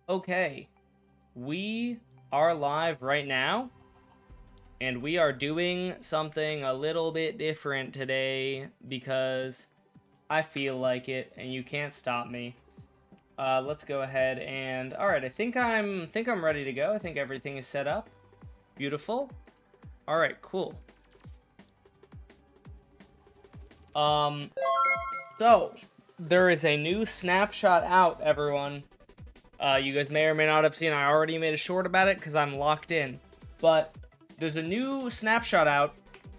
Okay, we are live right now, and we are doing something a little bit different today because I feel like it, and you can't stop me. Let's go ahead and all right. I think I'm ready to go. I think everything is set up. Beautiful. All right, cool. So there is a new snapshot out, everyone. You guys may or may not have seen, I already made a short about it because I'm locked in. But there's a new snapshot out,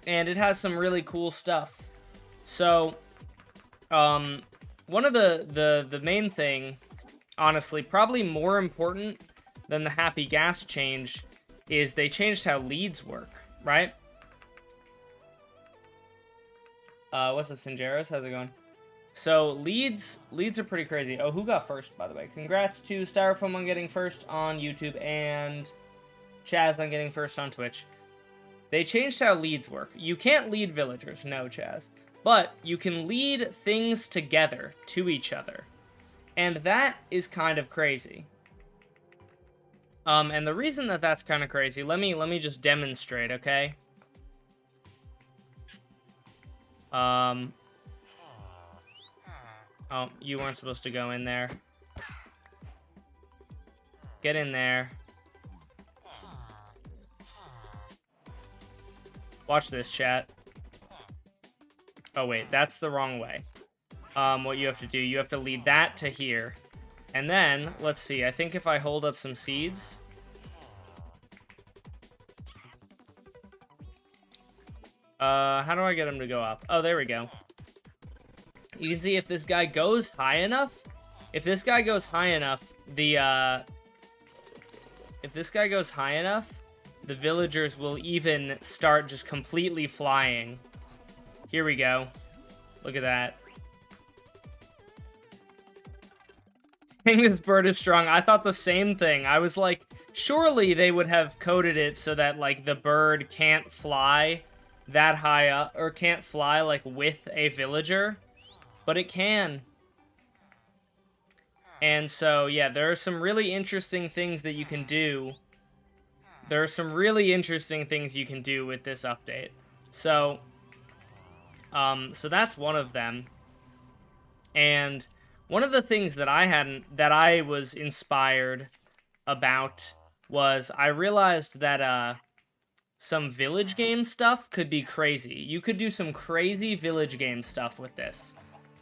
and it has some really cool stuff. So, one of the main thing, honestly, probably more important than the happy ghast change, is they changed how leads work, right? What's up, Sinjeros? How's it going? So, leads are pretty crazy. Oh, who got first, by the way? Congrats to Styrofoam on getting first on YouTube and Chaz on getting first on Twitch. They changed how leads work. You can't lead villagers, no, Chaz. But you can lead things together to each other. And that is kind of crazy. And the reason that that's kind of crazy, let me just demonstrate, okay? Oh, you weren't supposed to go in there. Get in there. Watch this, chat. Oh, wait, that's the wrong way. What you have to do, you have to lead that to here. And then, let's see, I think if I hold up some seeds... how do I get him to go up? Oh, there we go. You can see if this guy goes high enough. If this guy goes high enough, the villagers will even start just completely flying. Here we go. Look at that. Dang, this bird is strong. I thought the same thing. I was like, surely they would have coded it so that, like, the bird can't fly that high up, or can't fly, like, with a villager. But it can. And so, yeah, there are some really interesting things that you can do. There are some really interesting things you can do with this update. So, so that's one of them. And one of the things that I was inspired about was I realized that, some village game stuff could be crazy. You could do some crazy village game stuff with this.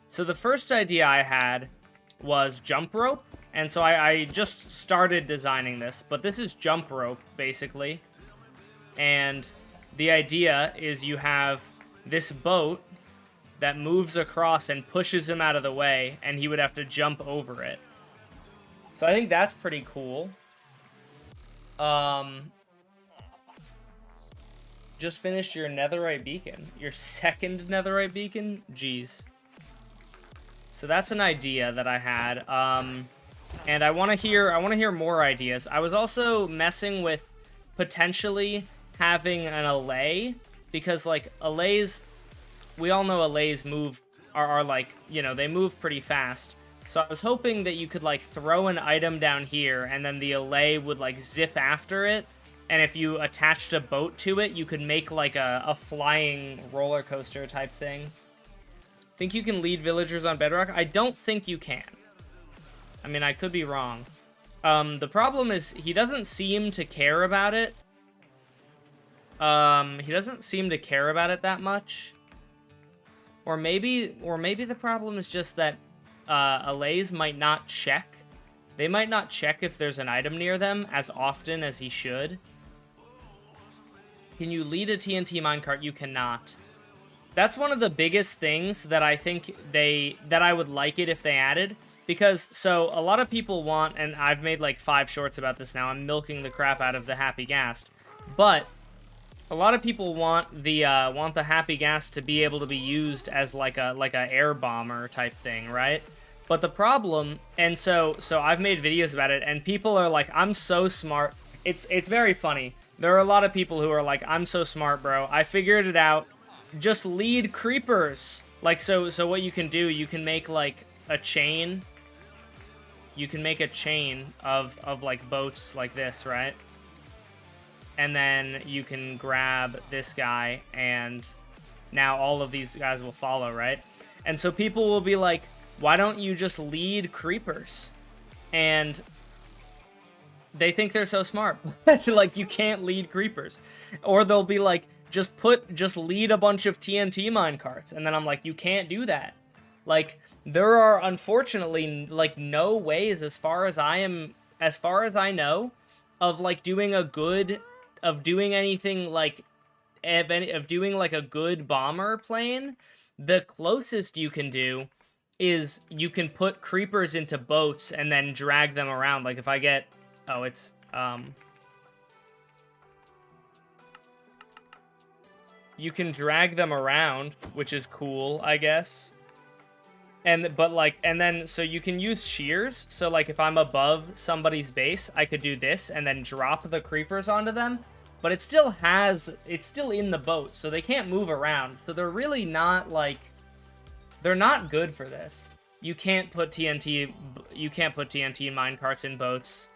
So the first idea I had was jump rope, and so I just started designing this, but this is jump rope, basically. And the idea is you have this boat that moves across and pushes him out of the way, and he would have to jump over it. So I think that's pretty cool. Just finished your netherite beacon. Your second netherite beacon? Jeez. So that's an idea that I had, and I want to hear more ideas. I was also messing with potentially having an allay, because like allays, we all know allays are like, you know, they move pretty fast. So I was hoping that you could like throw an item down here, and then the allay would like zip after it, and if you attached a boat to it, you could make like a flying roller coaster type thing. Think you can lead villagers on Bedrock? I don't think you can. I mean, I could be wrong. The problem is he doesn't seem to care about it. He doesn't seem to care about it that much. Or maybe the problem is just that allays might not check. They might not check if there's an item near them as often as he should. Can you lead a TNT minecart? You cannot. That's one of the biggest things that I think that I would like it if they added. Because, so, a lot of people want, and I've made like 5 shorts about this now, I'm milking the crap out of the happy ghast. But, a lot of people want the happy ghast to be able to be used as like a air bomber type thing, right? But the problem, and so I've made videos about it, and people are like, I'm so smart. It's very funny. There are a lot of people who are like, I'm so smart, bro. I figured it out. Just lead creepers. Like, so what you can do, you can make like a chain you can make a chain of like boats like this, right? And then you can grab this guy, and now all of these guys will follow, right? And so people will be like, why don't you just lead creepers? And they think they're so smart. Like, you can't lead creepers. Or they'll be like, just lead a bunch of TNT minecarts. And then I'm like, you can't do that. Like, there are unfortunately like no ways, as far as I know, of like doing anything like doing like a good bomber plane. The closest you can do is you can put creepers into boats and then drag them around. Like if I get, oh, it's you can drag them around, which is cool, I guess. And then so you can use shears. So like if I'm above somebody's base, I could do this and then drop the creepers onto them. But it's still in the boat, so they can't move around. So they're really not like, they're not good for this. You can't put TNT minecarts in boats.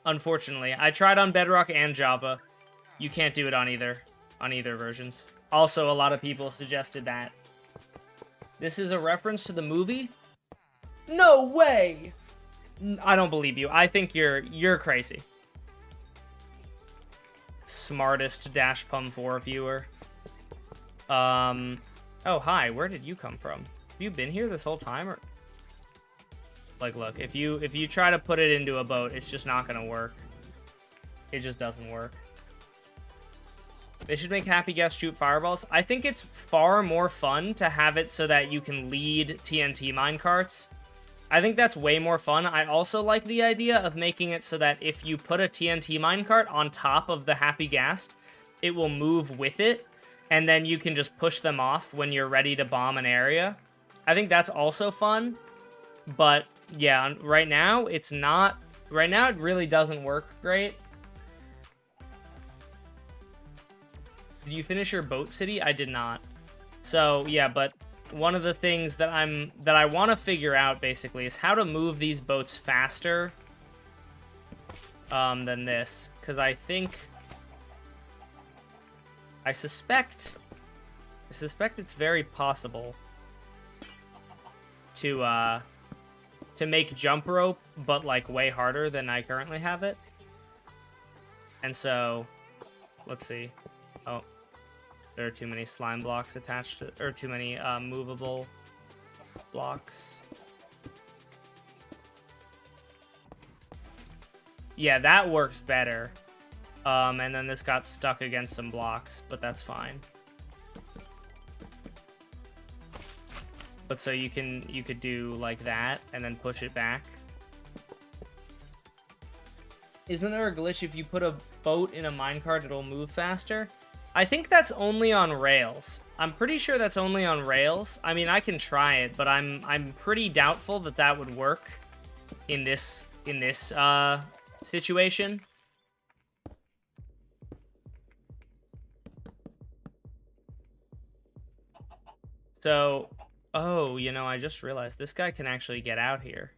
Unfortunately, I tried on Bedrock and Java. You can't do it on either versions. Also, a lot of people suggested that. This is a reference to the movie? No way! I don't believe you. I think you're crazy. Smartest Dash Pum 4 viewer. Oh, hi. Where did you come from? Have you been here this whole time? Or like, look, if you try to put it into a boat, it's just not gonna work. It just doesn't work. They should make Happy Guest shoot fireballs. I think it's far more fun to have it so that you can lead TNT minecarts. I think that's way more fun. I also like the idea of making it so that if you put a TNT minecart on top of the Happy Ghast, it will move with it, and then you can just push them off when you're ready to bomb an area. I think that's also fun, but yeah, right now it's not. Right now it really doesn't work great. Did you finish your boat city? I did not. So yeah, but one of the things that I want to figure out basically is how to move these boats faster than this, because I suspect it's very possible to make jump rope, but like way harder than I currently have it. And so let's see. Oh, there are too many slime blocks attached to, or too many movable blocks. Yeah, that works better. And then this got stuck against some blocks, but that's fine. But so you could do like that and then push it back. Isn't there a glitch if you put a boat in a minecart, it'll move faster? I think that's only on rails. I'm pretty sure that's only on rails. I mean, I can try it, but I'm pretty doubtful that that would work in this situation. So, oh, you know, I just realized this guy can actually get out here.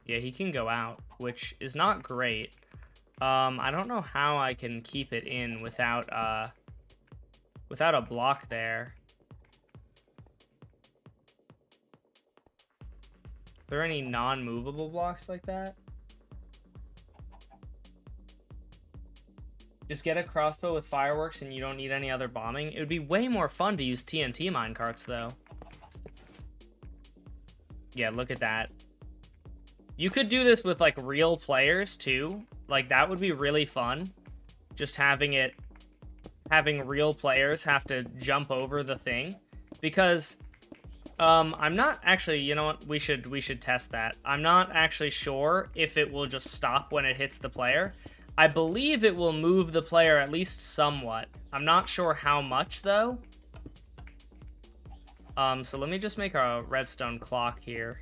Yeah, he can go out, which is not great. I don't know how I can keep it in without a block there. Are there any non-movable blocks like that? Just get a crossbow with fireworks and you don't need any other bombing. It would be way more fun to use TNT minecarts, though. Yeah, look at that. You could do this with, like, real players, too. Like, that would be really fun. Just having real players have to jump over the thing. Because, I'm not actually, you know what, we should test that. I'm not actually sure if it will just stop when it hits the player. I believe it will move the player at least somewhat. I'm not sure how much, though. So let me just make a redstone clock here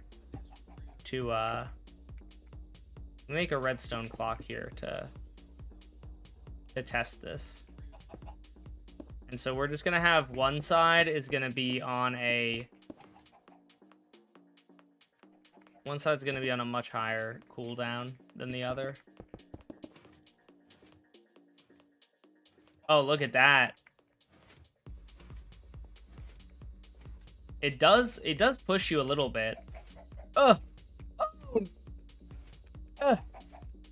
to, make a redstone clock here to test this. And so we're just going to have one side is going to be on a... One side's going to be on a much higher cooldown than the other. Oh, look at that. It does push you a little bit. Oh,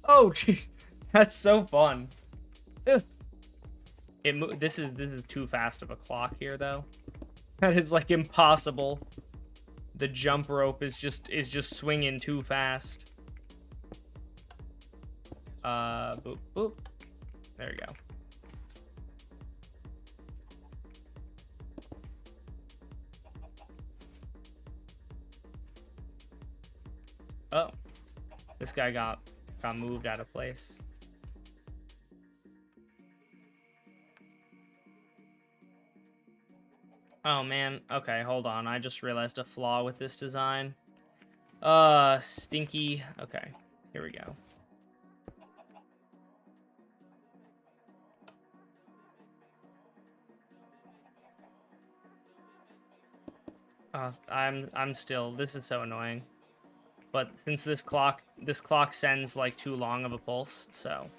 jeez. That's so fun. This is too fast of a clock here, though. That is like impossible. The jump rope is just swinging too fast. Boop boop. There we go. Oh, this guy got moved out of place. Oh, man. Okay, hold on. I just realized a flaw with this design. Stinky. Okay, here we go. I'm still... This is so annoying. But since this clock sends, like, too long of a pulse, so...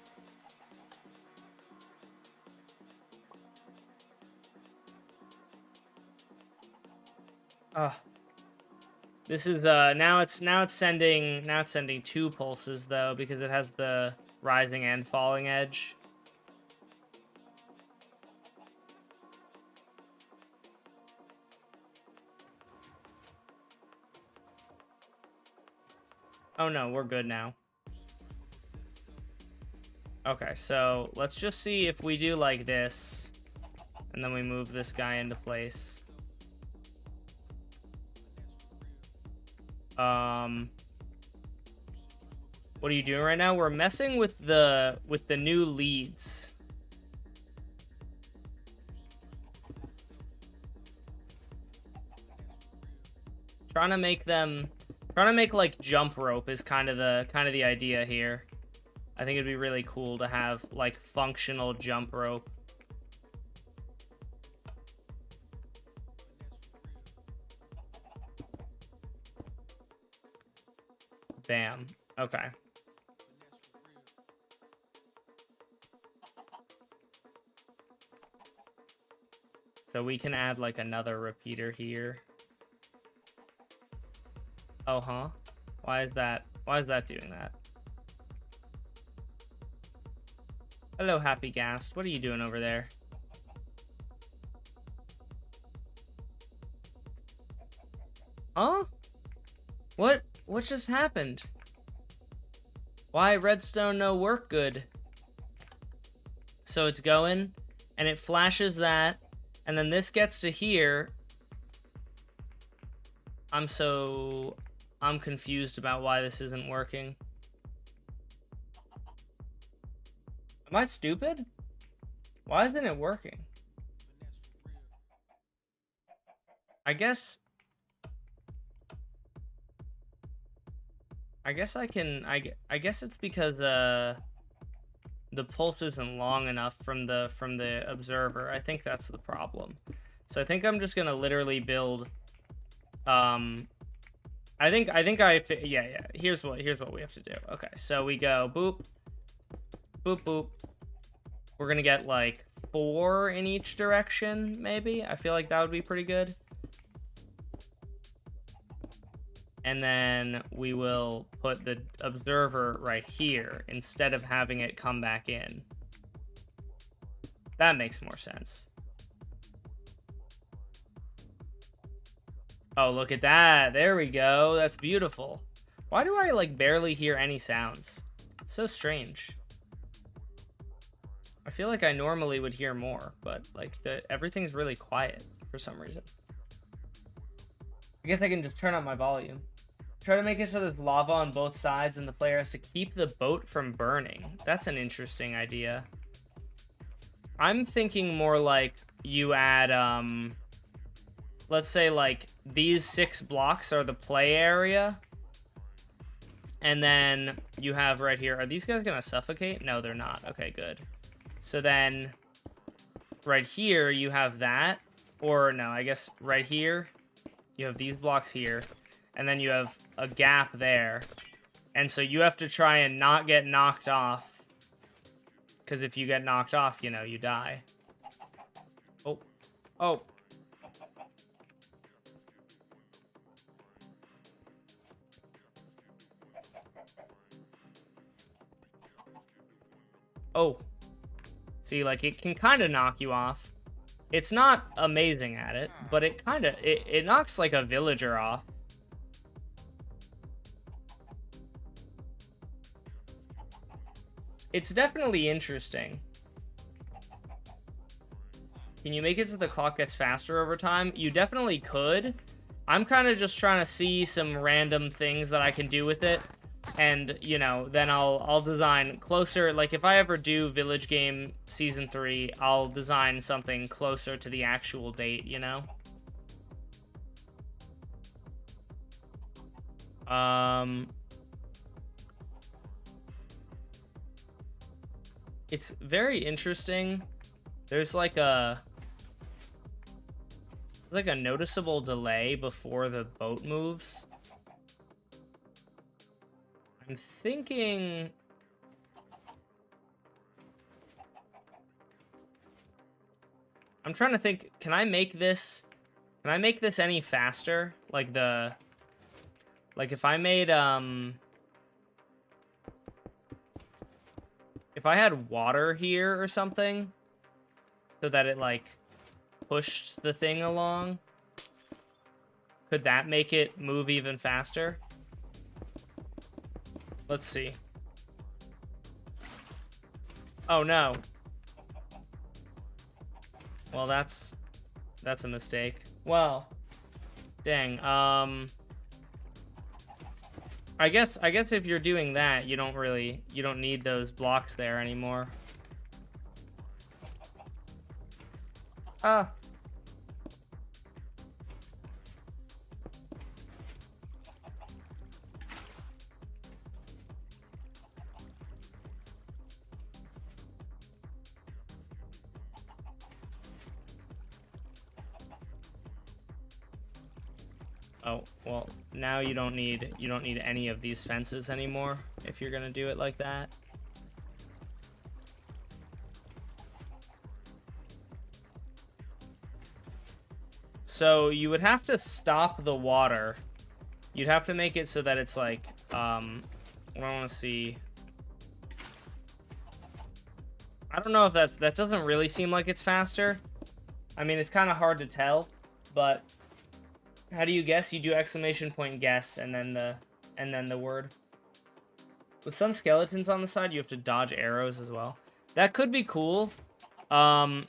This is now it's sending 2 pulses though, because it has the rising and falling edge. Oh no, we're good now. Okay, so let's just see if we do like this, and then we move this guy into place. What are you doing right now? We're messing with the new leads. Trying to make like jump rope is kind of the idea here. I think it'd be really cool to have like functional jump rope. Bam. Okay. So we can add like another repeater here. Oh, huh? Why is that doing that? Hello, Happy Ghast. What are you doing over there? Huh? What just happened? Why redstone no work good? So it's going, and it flashes that, and then this gets to here. I'm confused about why this isn't working. Am I stupid? Why isn't it working? I guess I guess it's because the pulse isn't long enough from the observer. I think that's the problem. So I think I'm just gonna literally build. Yeah. Here's what we have to do. Okay, so we go boop, boop, boop. We're gonna get like 4 in each direction, maybe. I feel like that would be pretty good. And then we will put the observer right here instead of having it come back in. That makes more sense. Oh, look at that. There we go. That's beautiful. Why do I, like, barely hear any sounds? It's so strange. I feel like I normally would hear more, but, like, everything's really quiet for some reason. I guess I can just turn up my volume. Try to make it so there's lava on both sides and the player has to keep the boat from burning. That's an interesting idea. I'm thinking more like you add, let's say like these 6 blocks are the play area. And then you have right here, are these guys gonna suffocate? No, they're not. Okay, good. So then right here you have that, or no, I guess right here you have these blocks here, and then you have a gap there, and so you have to try and not get knocked off, because if you get knocked off, you know, you die. Oh, oh. Oh. See, like, it can kind of knock you off. It's not amazing at it, but it kind of, it knocks, like, a villager off. It's definitely interesting. Can you make it so the clock gets faster over time? You definitely could. I'm kind of just trying to see some random things that I can do with it. And, you know, then I'll design closer. Like, if I ever do Village Game Season 3, I'll design something closer to the actual date, you know? It's very interesting. There's like a noticeable delay before the boat moves. I'm thinking... I'm trying to think, can I make this any faster? Like if I made, if I had water here or something, so that it, like, pushed the thing along, could that make it move even faster? Let's see. Oh, no. Well, that's a mistake. Well, dang. I guess if you're doing that, you don't need those blocks there anymore. Ah. Oh, well, now you don't need any of these fences anymore if you're gonna do it like that. So you would have to stop the water. You'd have to make it so that it's like, what I want to see. I don't know if that doesn't really seem like it's faster. I mean, it's kind of hard to tell, but how do you guess? You do exclamation point guess and then the word. With some skeletons on the side, you have to dodge arrows as well. That could be cool. I'm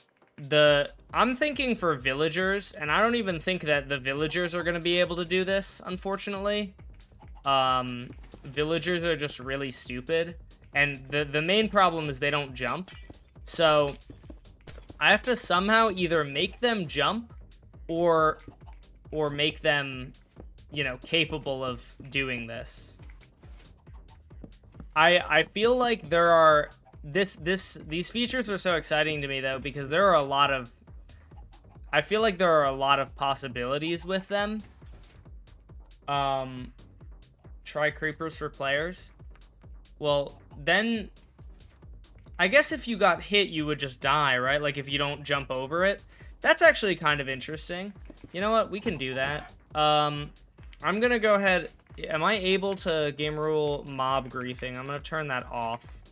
thinking for villagers, and I don't even think that the villagers are going to be able to do this, unfortunately. Villagers are just really stupid, and the main problem is they don't jump. So I have to somehow either make them jump or make them, you know, capable of doing this. I feel like there are these features are so exciting to me though, because there are a lot of, I feel like there are a lot of possibilities with them. Try creepers for players. Well, then I guess if you got hit, you would just die, right? Like if you don't jump over it. That's actually kind of interesting. You know what? We can do that. I'm gonna go ahead. Am I able to game rule mob griefing? I'm gonna turn that off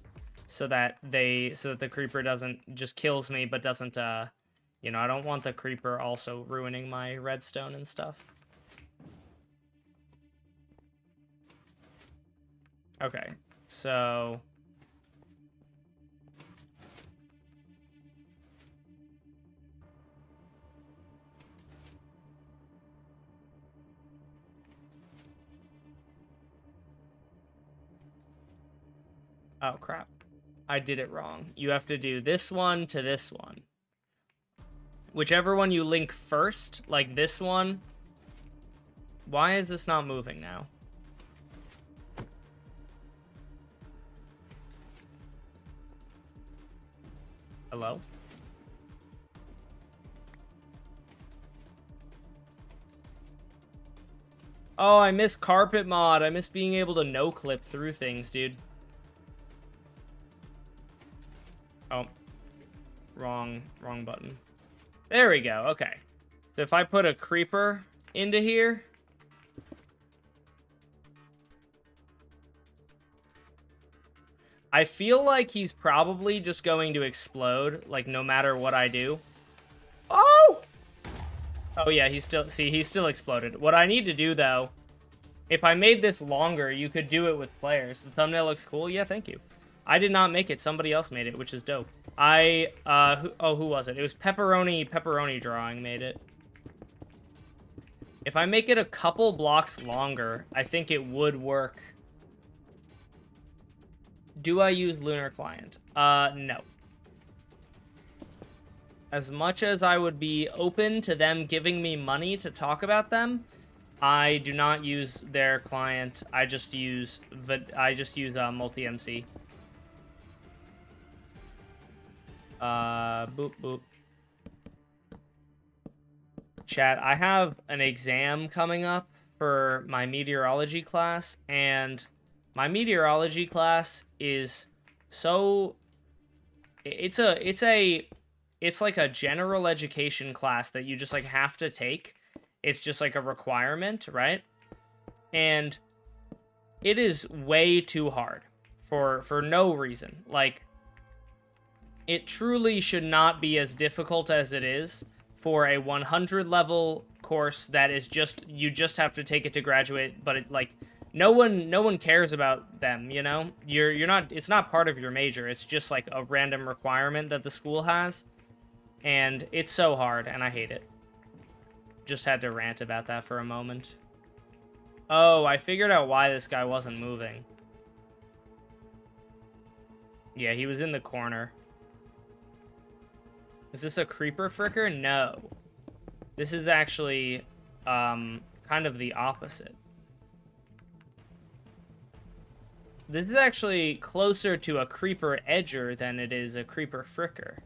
so that the creeper doesn't just kills me, but doesn't you know, I don't want the creeper also ruining my redstone and stuff. Okay, so oh crap, I did it wrong. You have to do this one to this one. Whichever one you link first, like this one. Why is this not moving now? Hello? Oh, I miss carpet mod. I miss being able to no-clip through things, dude. Oh. Wrong button. There we go. Okay. So if I put a creeper into here... I feel like he's probably just going to explode, like, no matter what I do. Oh! Oh, yeah, he's still exploded. What I need to do, though, if I made this longer, you could do it with players. The thumbnail looks cool. Yeah, thank you. I did not make it. Somebody else made it, which is dope. Who was it? It was Pepperoni Drawing made it. If I make it a couple blocks longer, I think it would work. Do I use Lunar Client? No. As much as I would be open to them giving me money to talk about them, I do not use their client. I just use multi-MC. Boop, boop. Chat, I have an exam coming up for my meteorology class, and my meteorology class is so... It's like a general education class that you just, like, have to take. It's just, like, a requirement, right? And it is way too hard for no reason. Like, it truly should not be as difficult as it is for a 100 level course that is just, you just have to take it to graduate, but it, like, no one cares about them, you know? You're not, it's not part of your major. It's just like a random requirement that the school has. And it's so hard, and I hate it. Just had to rant about that for a moment. Oh, I figured out why this guy wasn't moving. Yeah, he was in the corner. Is this a creeper fricker? No. This is actually kind of the opposite. This is actually closer to a creeper edger than it is a creeper fricker.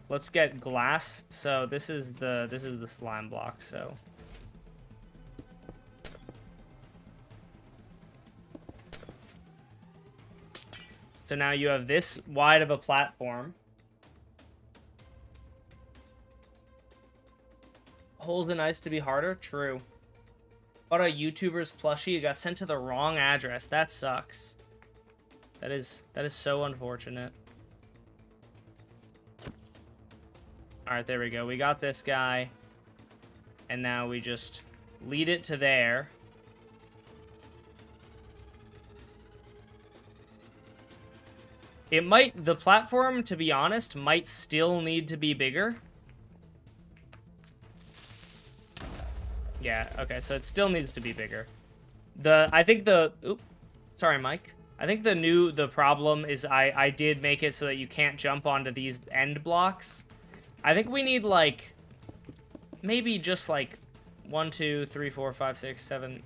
Let's get glass. So this is the slime block, so. So now you have this wide of a platform. Holes in ice to be harder? True. What a YouTuber's plushie. It got sent to the wrong address. That sucks. That is so unfortunate. Alright, there we go. We got this guy. And now we just lead it to there. It might, the platform, to be honest, might still need to be bigger. Yeah, okay, so it still needs to be bigger. Oops, sorry, Mike. I think the problem is I did make it so that you can't jump onto these end blocks. I think we need, like, maybe just, like, 1, 2, 3, 4, 5, 6, 7,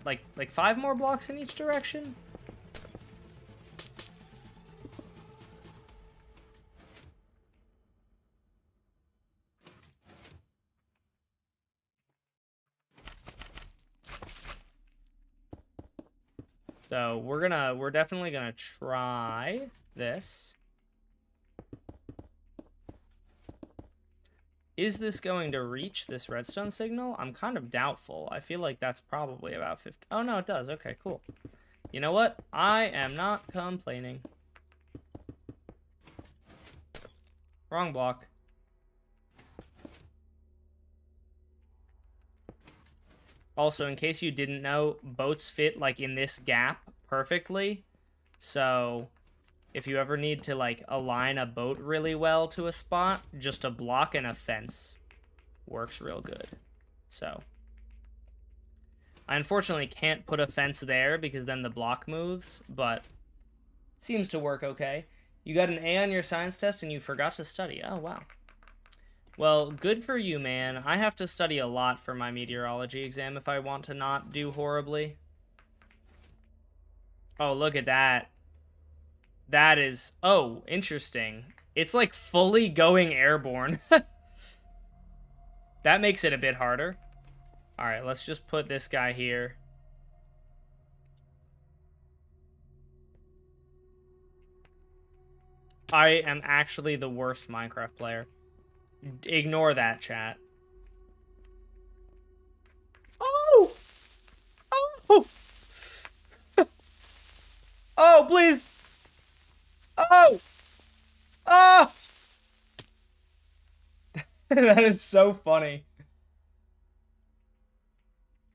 like 5 more blocks in each direction? So we're definitely gonna try this. Is this going to reach this redstone signal? I'm kind of doubtful. I feel like that's probably about 50. Oh no, it does. Okay, cool. You know what? I am not complaining. Wrong block. Also, in case you didn't know, boats fit, like, in this gap perfectly. So, if you ever need to, like, align a boat really well to a spot, just a block and a fence works real good. So, I unfortunately can't put a fence there because then the block moves, but seems to work okay. You got an A on your science test and you forgot to study. Oh, wow. Well, good for you, man. I have to study a lot for my meteorology exam if I want to not do horribly. Oh, look at that. That is... Oh, interesting. It's like fully going airborne. That makes it a bit harder. All right, let's just put this guy here. I am actually the worst Minecraft player. Ignore that, chat. Oh! Oh! Oh, please! Oh! Oh! That is so funny.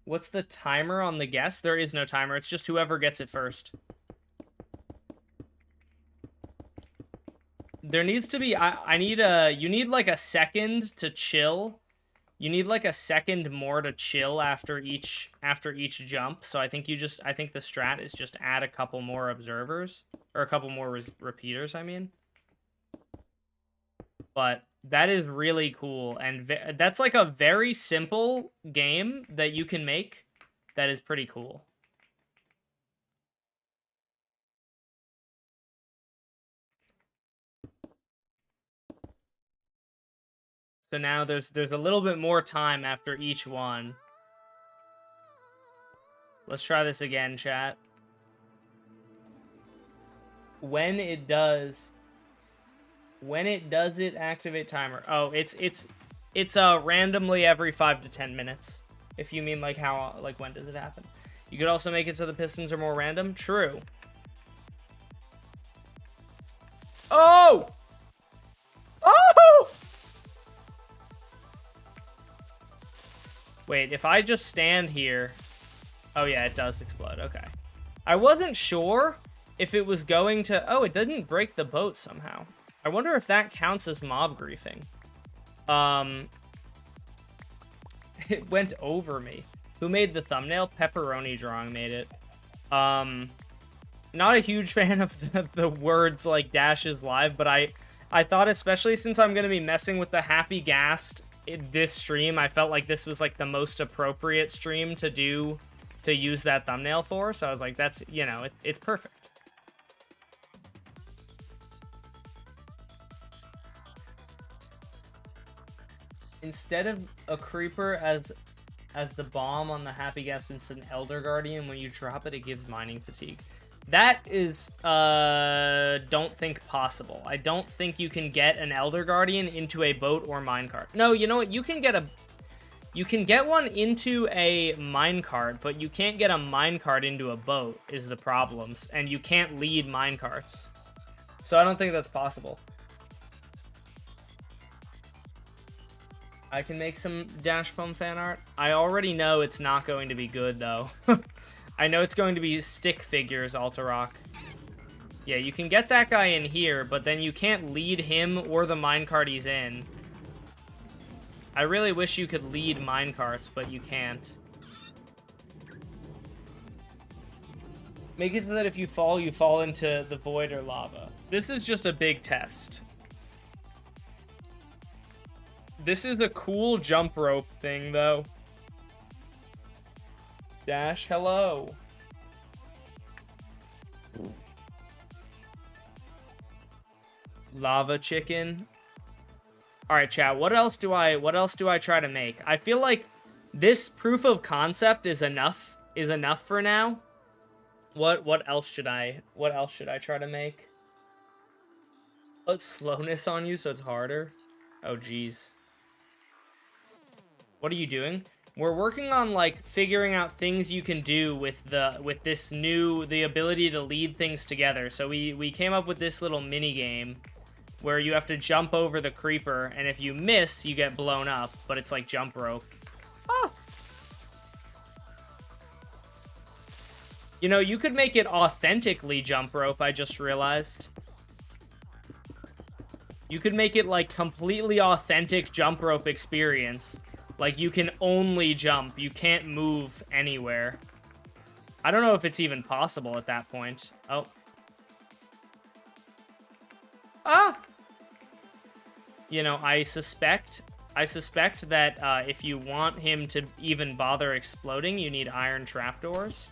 What's the timer on the guess? There is no timer. It's just whoever gets it first. There needs to be... you need like a second to chill. You need like a second more to chill after each jump. So I think the strat is just add a couple more observers. Or a couple more repeaters, I mean. But that is really cool. And that's like a very simple game that you can make that is pretty cool. So now there's a little bit more time after each one. Let's try this again, chat. When it does it activate timer? Oh, it's randomly every 5 to 10 minutes. If you mean like how, like when does it happen? You could also make it so the pistons are more random. True. Oh! Oh! Wait, if I just stand here... Oh yeah, it does explode. Okay. I wasn't sure if it was going to... Oh, it didn't break the boat somehow. I wonder if that counts as mob griefing. It went over me. Who made the thumbnail? Pepperoni Drawing made it. Not a huge fan of the words like Dash is live, but I thought, especially since I'm going to be messing with the happy ghast in this stream, I felt like this was like the most appropriate stream to use that thumbnail for. So I was like, that's, you know, it's perfect. Instead of a creeper as the bomb on the happy ghast, it's an elder guardian. When you drop it, it gives mining fatigue. That is, don't think possible. I don't think you can get an elder guardian into a boat or minecart. No, you know what? You can get one into a minecart, but you can't get a minecart into a boat is the problem. And you can't lead minecarts. So I don't think that's possible. I can make some Dash Pum fan art. I already know it's not going to be good, though. I know it's going to be stick figures, Altarock. Yeah, you can get that guy in here, but then you can't lead him or the minecart he's in. I really wish you could lead minecarts, but you can't. Make it so that if you fall into the void or lava. This is just a big test. This is a cool jump rope thing, though. Dash, hello. Lava chicken. All right, chat. What else do I try to make? I feel like this proof of concept is enough for now. What else should I try to make? Put slowness on you so it's harder. Oh geez. What are you doing? We're working on like figuring out things you can do with the ability to lead things together. So we came up with this little mini game where you have to jump over the creeper, and if you miss, you get blown up, but it's like jump rope. Ah! You know, you could make it authentically jump rope, I just realized. You could make it like completely authentic jump rope experience. Like, you can only jump. You can't move anywhere. I don't know if it's even possible at that point. Oh. Ah! You know, I suspect that if you want him to even bother exploding, you need iron trapdoors.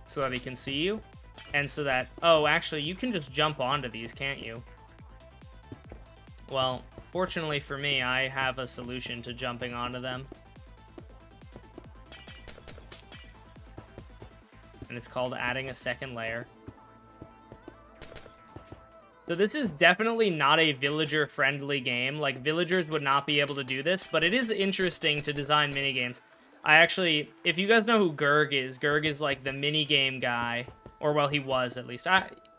So that he can see you. And so that... Oh, actually, you can just jump onto these, can't you? Well, fortunately for me, I have a solution to jumping onto them. And it's called adding a second layer. So this is definitely not a villager-friendly game. Like, villagers would not be able to do this, but it is interesting to design minigames. I actually... If you guys know who Gerg is like the minigame guy. Or, well, he was, at least.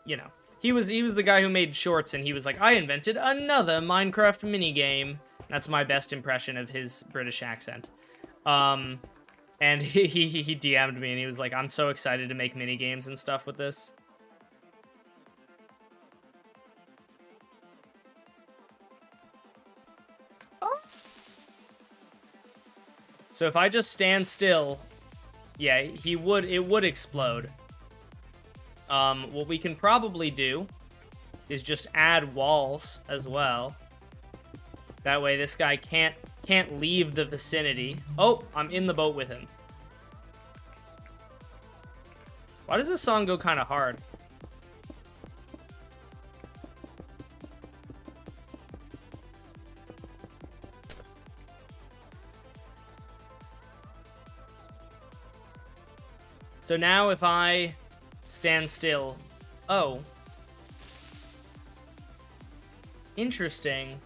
You know. He was the guy who made shorts, and he was like, I invented another Minecraft minigame. That's my best impression of his British accent. And he DM'd me, and he was like, I'm so excited to make minigames and stuff with this. So if I just stand still, yeah, it would explode. What we can probably do is just add walls as well. That way this guy can't leave the vicinity. Oh, I'm in the boat with him. Why does this song go kind of hard? So now if I stand still... Oh. Interesting.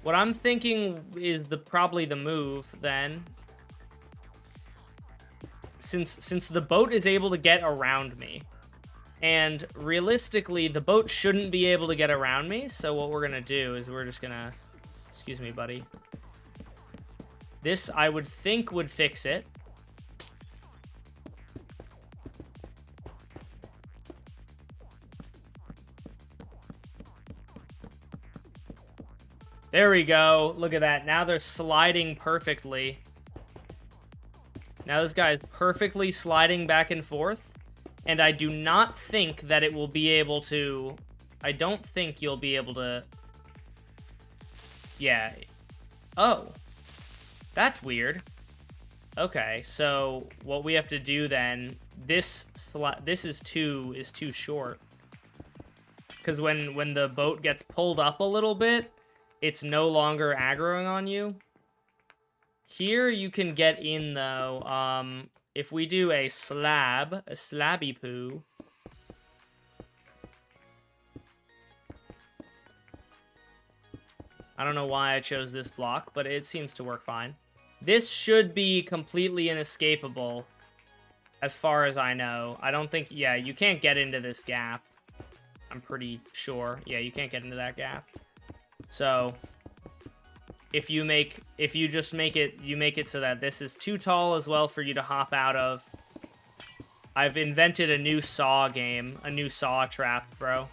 What I'm thinking is probably the move, then. Since the boat is able to get around me. And realistically, the boat shouldn't be able to get around me, so what we're gonna do is we're just gonna... Excuse me, buddy. This, I would think, would fix it. There we go. Look at that. Now they're sliding perfectly. Now this guy is perfectly sliding back and forth. And I do not think that it will be able to... I don't think you'll be able to... Yeah. Oh. That's weird. Okay, so what we have to do then... This is too short. Because when the boat gets pulled up a little bit... It's no longer aggroing on you. Here you can get in, though. If we do a slabby poo. I don't know why I chose this block, but it seems to work fine. This should be completely inescapable, as far as I know. I don't think... Yeah, you can't get into this gap. I'm pretty sure. Yeah, you can't get into that gap. So, if you just make it so that this is too tall as well for you to hop out of. I've invented a new Saw game, a new Saw trap, bro.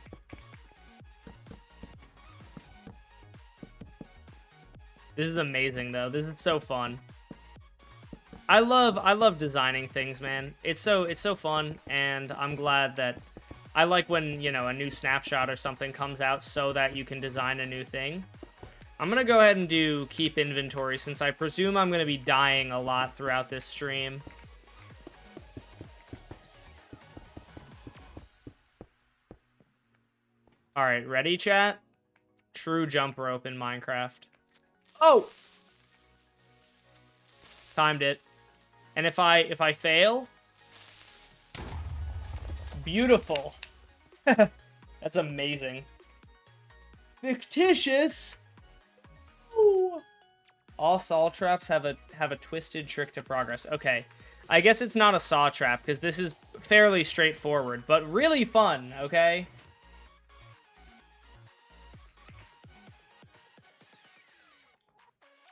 This is amazing, though. This is so fun. I love designing things, man. It's so fun, and I'm glad that... I like when, you know, a new snapshot or something comes out so that you can design a new thing. I'm going to go ahead and do keep inventory since I presume I'm going to be dying a lot throughout this stream. Alright, ready, chat? True jump rope in Minecraft. Oh! Timed it. And if I fail... Beautiful. That's amazing. Fictitious. Ooh. All saw traps have a twisted trick to progress. Okay, I guess it's not a saw trap because this is fairly straightforward, but really fun. Okay.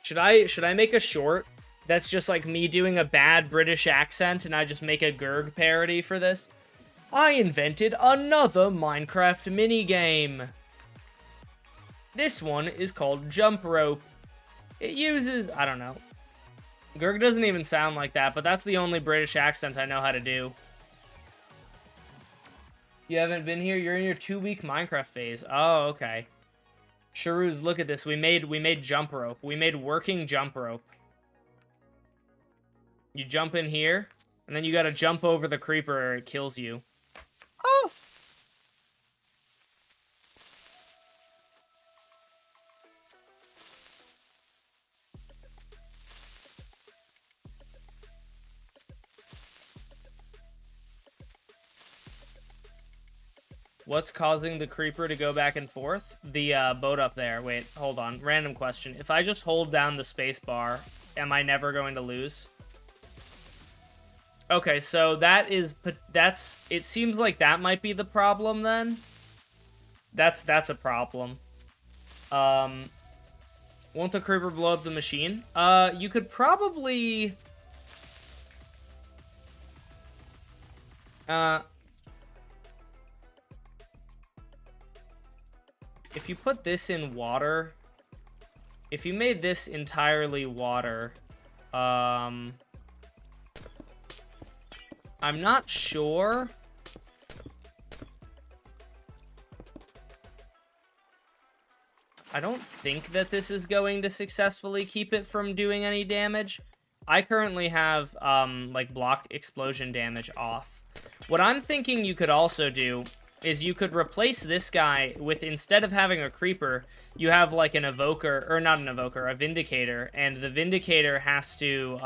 Should I make a short that's just like me doing a bad British accent and I just make a Gerg parody for this? I invented another Minecraft minigame. This one is called Jump Rope. It uses... I don't know. Gerg doesn't even sound like that, but that's the only British accent I know how to do. You haven't been here? You're in your 2-week Minecraft phase. Oh, okay. Sharuz, look at this. We made Jump Rope. We made working Jump Rope. You jump in here, and then you gotta jump over the creeper or it kills you. What's causing the creeper to go back and forth? The boat up there. Wait, hold on. Random question. If I just hold down the space bar, am I never going to lose? Okay, so that's it seems like that might be the problem then. That's a problem. Won't the creeper blow up the machine? You could probably if you put this in water, if you made this entirely water, I'm not sure. I don't think that this is going to successfully keep it from doing any damage. I currently have, like, block explosion damage off. What I'm thinking you could also do is you could replace this guy with, instead of having a creeper, you have, like, an evoker, or not an evoker, a vindicator, and the vindicator has to,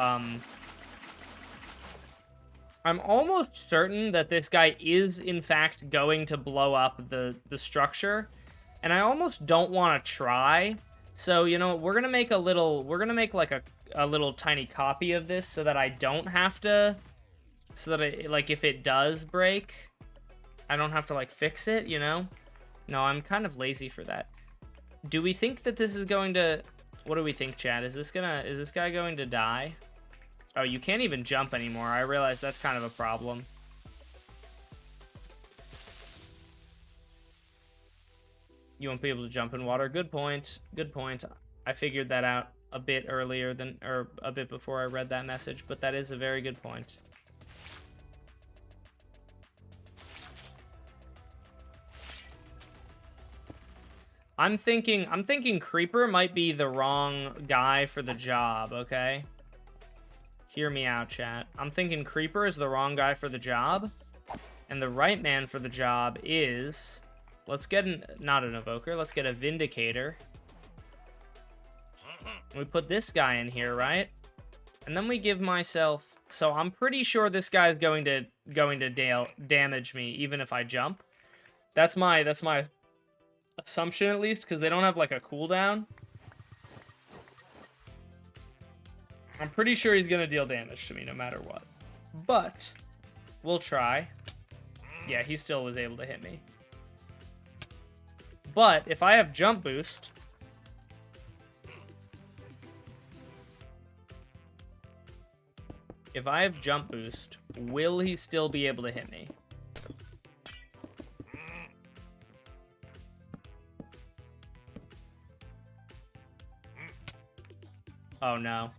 I'm almost certain that this guy is, in fact, going to blow up the structure, and I almost don't want to try. So, you know, we're gonna make like a little tiny copy of this so that I don't have to, so that like, if it does break, I don't have to, like, fix it, you know? No, I'm kind of lazy for that. Do we think that this is going to, what do we think, Chad? Is this guy going to die? Oh, you can't even jump anymore. I realize that's kind of a problem. You won't be able to jump in water. Good point. Good point. I figured that out a bit earlier than, or a bit before I read that message, but that is a very good point. I'm thinking Creeper might be the wrong guy for the job, okay? Hear me out, chat. I'm thinking Creeper is the wrong guy for the job, and the right man for the job is, let's get not an evoker, let's get a vindicator. We put this guy in here, right? And then we give myself, so I'm pretty sure this guy's going to damage me even if I jump. That's my assumption, at least, because they don't have, like, a cooldown. I'm pretty sure he's gonna deal damage to me no matter what. But we'll try. Yeah, he still was able to hit me. But if I have jump boost, will he still be able to hit me? Oh no.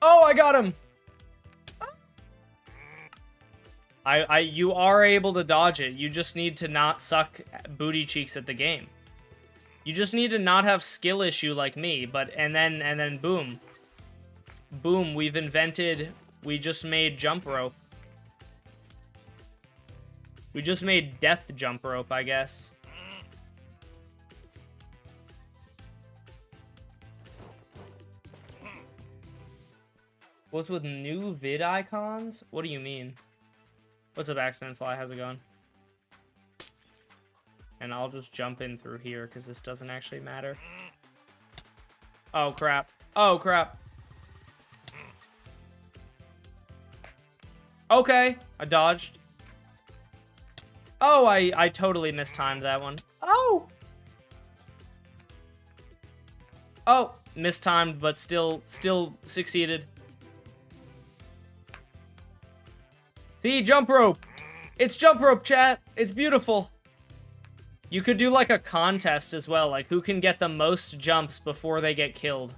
Oh, I got him! You are able to dodge it. You just need to not suck booty cheeks at the game. You just need to not have skill issue like me, and then boom. Boom, we just made jump rope. We just made death jump rope, I guess. What's with new vid icons? What do you mean? What's up, Axeman Fly? How's it going? And I'll just jump in through here because this doesn't actually matter. Oh, crap. Oh, crap. Okay, I dodged. Oh, I totally mistimed that one. Oh! Oh, mistimed, but still succeeded. See, jump rope. It's jump rope, chat. It's beautiful. You could do, like, a contest as well, like who can get the most jumps before they get killed.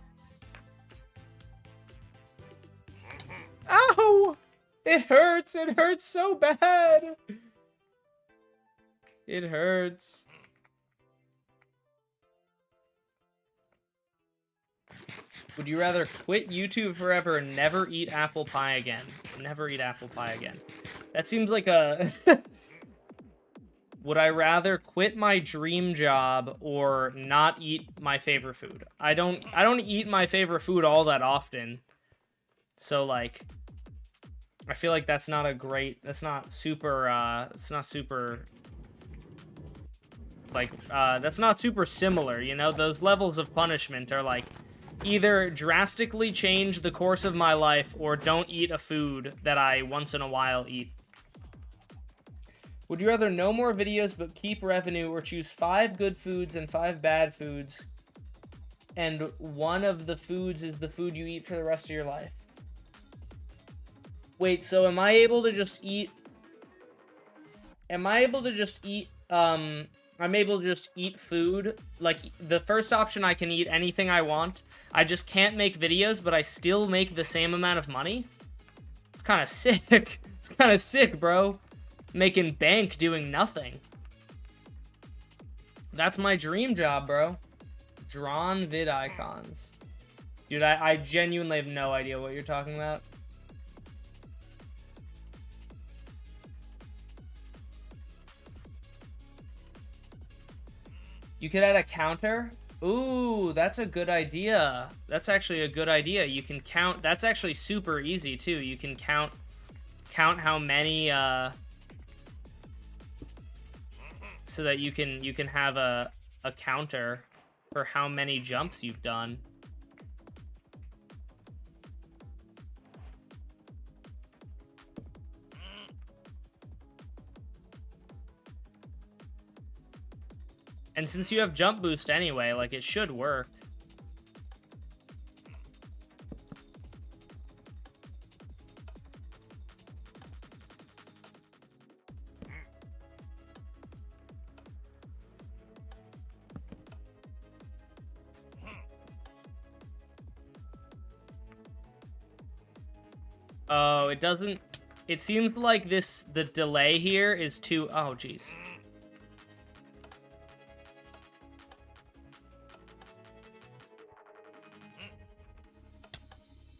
Ow! It hurts. It hurts so bad. It hurts. Would you rather quit YouTube forever and never eat apple pie again? Never eat apple pie again. That seems like a... Would I rather quit my dream job or not eat my favorite food? I don't eat my favorite food all that often. So, like, I feel like that's not a great, that's not super, it's not super, like, that's not super similar, you know? Those levels of punishment are like, either drastically change the course of my life or don't eat a food that I once in a while eat. Would you rather no more videos but keep revenue, or choose 5 good foods and 5 bad foods, and one of the foods is the food you eat for the rest of your life? Wait, so am I able to just eat... Am I able to just eat, I'm able to just eat food? Like, the first option, I can eat anything I want. I just can't make videos, but I still make the same amount of money? It's kind of sick. It's kind of sick, bro. Making bank doing nothing. That's my dream job, bro. Drawn vid icons. Dude, I genuinely have no idea what you're talking about. You could add a counter. Ooh, that's a good idea. That's actually a good idea. You can count. That's actually super easy too. You can count how many so that you can have a counter for how many jumps you've done. And since you have jump boost anyway, like, it should work. Oh, it doesn't... It seems like the delay here is too... Oh, jeez.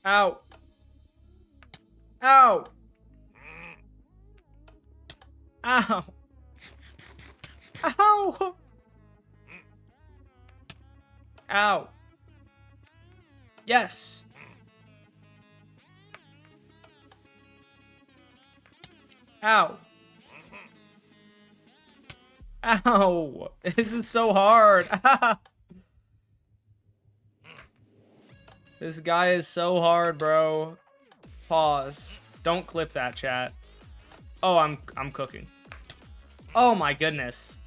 Ow. Ow. Ow. Ow. Ow. Yes. Ow. Ow. This is so hard. This guy is so hard, bro. Pause. Don't clip that, chat. Oh, I'm cooking. Oh my goodness.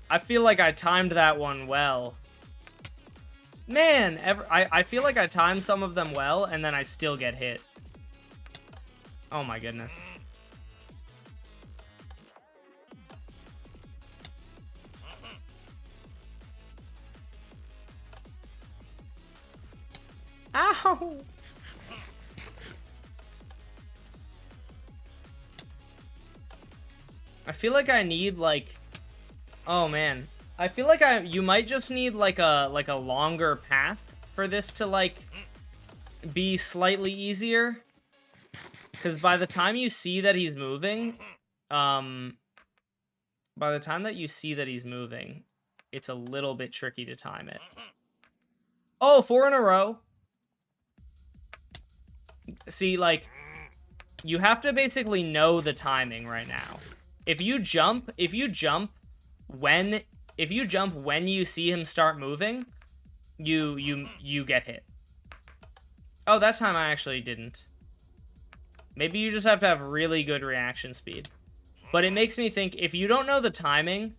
I feel like I timed that one well. Man, I feel like I timed some of them well, and then I still get hit. Oh my goodness. Ow! I feel like I need, like... Oh, man. I feel like you might just need, like a longer path for this to, like, be slightly easier. Because by the time you see that he's moving, it's a little bit tricky to time it. Oh, 4 in a row. See, like, you have to basically know the timing right now. If you jump when you see him start moving, you get hit. Oh, that time I actually didn't. Maybe you just have to have really good reaction speed. But it makes me think, if you don't know the timing,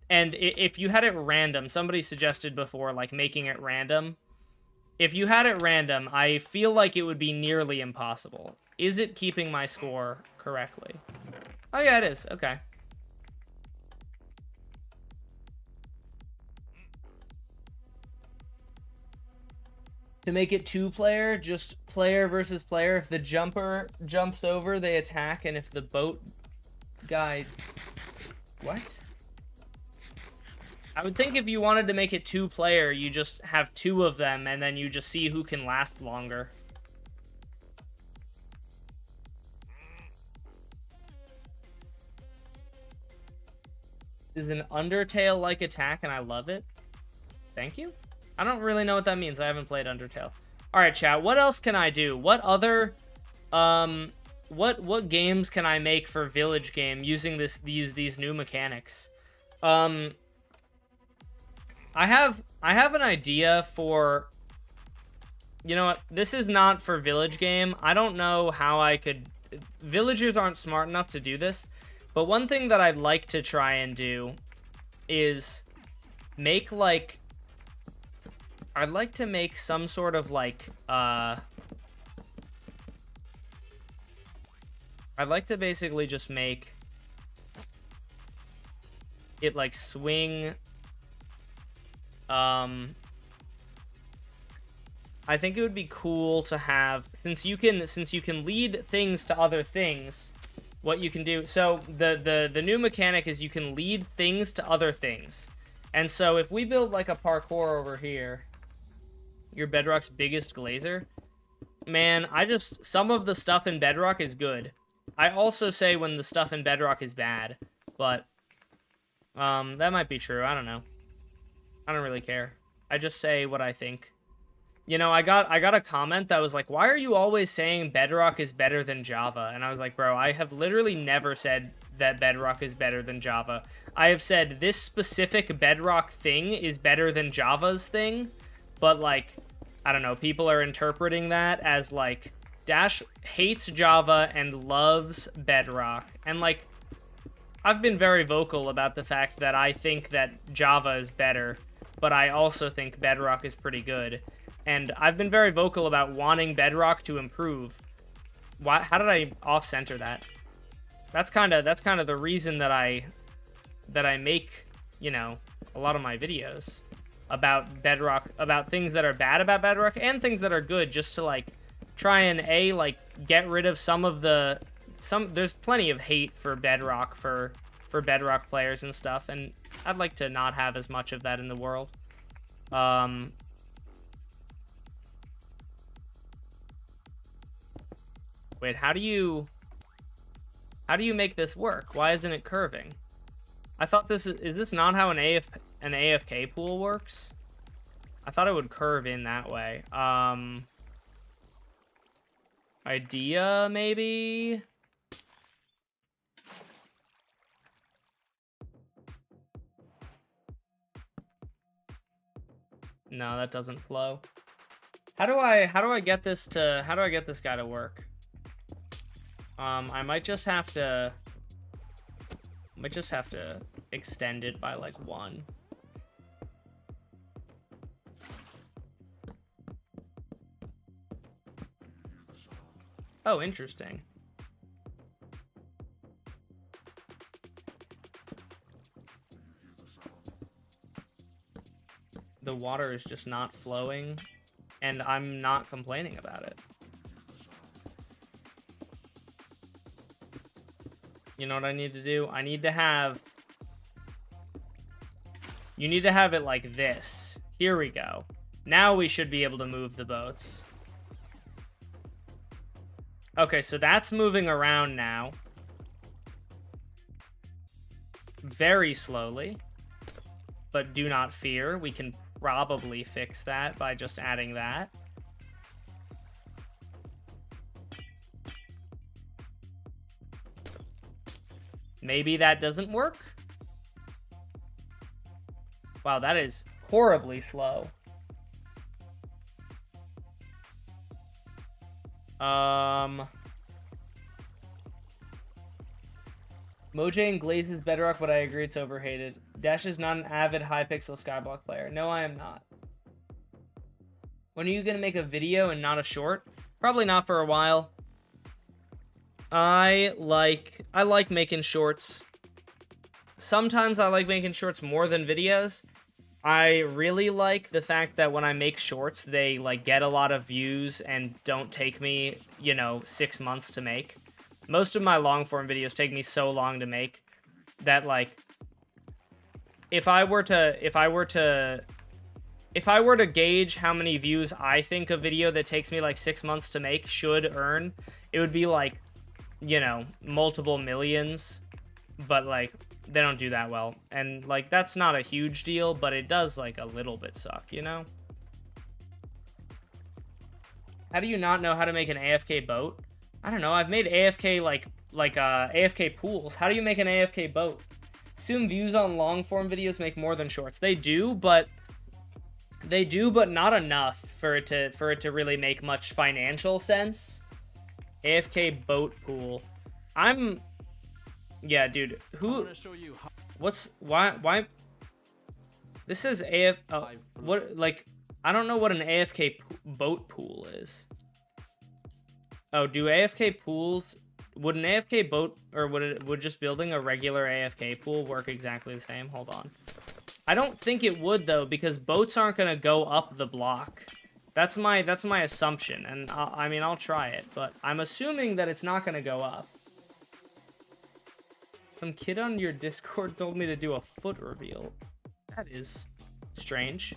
and if you had it random, somebody suggested before, like, making it random. If you had it random, I feel like it would be nearly impossible. Is it keeping my score correctly? Oh, yeah, it is. Okay. To make it 2-player, just player versus player. If the jumper jumps over, they attack, and if the boat guy... What? I would think if you wanted to make it 2-player, you just have 2 of them, and then you just see who can last longer. Is an Undertale-like attack, and I love it. Thank you. I don't really know what that means. I haven't played Undertale. Alright, chat. What else can I do? What other what games can I make for village game using these new mechanics? I have an idea for, you know what, this is not for village game. I don't know how I could, villagers aren't smart enough to do this, but one thing that I'd like to try and do is make like, I'd like to make some sort of like I'd like to basically just make it like swing. I think it would be cool to have, since you can lead things to other things, what you can do. So the new mechanic is you can lead things to other things. And so if we build like a parkour over here, your Bedrock's biggest glazer, man, some of the stuff in Bedrock is good. I also say when the stuff in Bedrock is bad, but that might be true. I don't know. I don't really care. I just say what I think. You know, I got a comment that was like, why are you always saying Bedrock is better than Java? And I was like, bro, I have literally never said that Bedrock is better than Java. I have said this specific Bedrock thing is better than Java's thing, but like, I don't know, people are interpreting that as like, Dash hates Java and loves Bedrock. And like, I've been very vocal about the fact that I think that Java is better, but I also think Bedrock is pretty good. And I've been very vocal about wanting Bedrock to improve. Why? How did I off-center that? That's kind of the reason that I make, you know, a lot of my videos about Bedrock, about things that are bad about Bedrock and things that are good, just to like try and like get rid of some of the there's plenty of hate for Bedrock for Bedrock players and stuff, and I'd like to not have as much of that in the world. Wait, how do you make this work? Why isn't it curving? I thought is this not how an AFK pool works? I thought it would curve in that way. Idea, maybe? No, that doesn't flow. How do I get this guy to work? I might just have to extend it by like 1. Oh, interesting. The water is just not flowing, and I'm not complaining about it. You know what I need to do? I need to have... You need to have it like this. Here we go. Now we should be able to move the boats. Okay, so that's moving around now. Very slowly. But do not fear. We can probably fix that by just adding that. Maybe that doesn't work. Wow, that is horribly slow. Mojang glazes Bedrock, but I agree it's overhated. Dash is not an avid high-pixel skyblock player. No, I am not. When are you gonna make a video and not a short? Probably not for a while. I like making shorts. Sometimes I like making shorts more than videos. I really like the fact that when I make shorts, they like get a lot of views and don't take me, you know, 6 months to make. Most of my long form videos take me so long to make that like if I were to gauge how many views I think a video that takes me like 6 months to make should earn, it would be like, you know, multiple millions, but like they don't do that well, and like that's not a huge deal, but it does like a little bit suck, you know. How do you not know how to make an AFK boat? I don't know. I've made AFK like AFK pools. How do you make an AFK boat? Assume views on long form videos make more than shorts. They do, but not enough for it to really make much financial sense. AFK boat pool. Yeah, dude. Why? This is what, like, I don't know what an AFK boat pool is. Oh, do AFK pools, would an AFK boat, or would just building a regular AFK pool work exactly the same? Hold on. I don't think it would, though, because boats aren't going to go up the block. That's my assumption, and I mean, I'll try it, but I'm assuming that it's not going to go up. Some kid on your Discord told me to do a foot reveal. That is strange.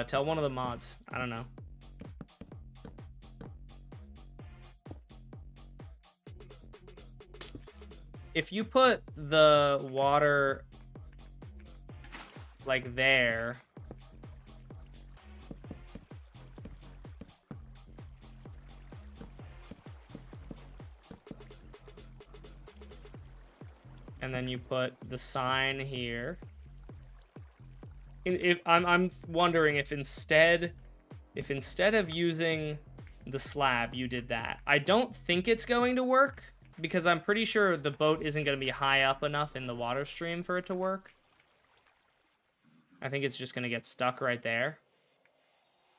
Tell one of the mods. I don't know. If you put the water like there, and then you put the sign here. I'm wondering if instead of using the slab, you did that. I don't think it's going to work, because I'm pretty sure the boat isn't going to be high up enough in the water stream for it to work. I think it's just going to get stuck right there.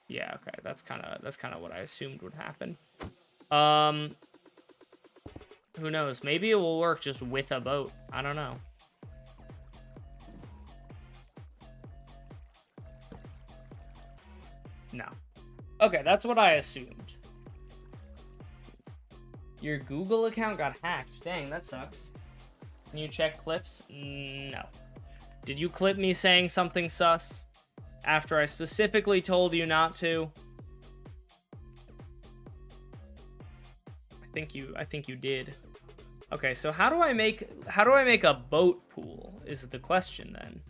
Yeah, okay, that's kind of what I assumed would happen. Who knows? Maybe it will work just with a boat. I don't know. No. Okay, that's what I assumed. Your Google account got hacked. Dang, that sucks. Can you check clips? No. Did you clip me saying something sus after I specifically told you not to? I think you did. Okay, so how do I make a boat pool is the question then.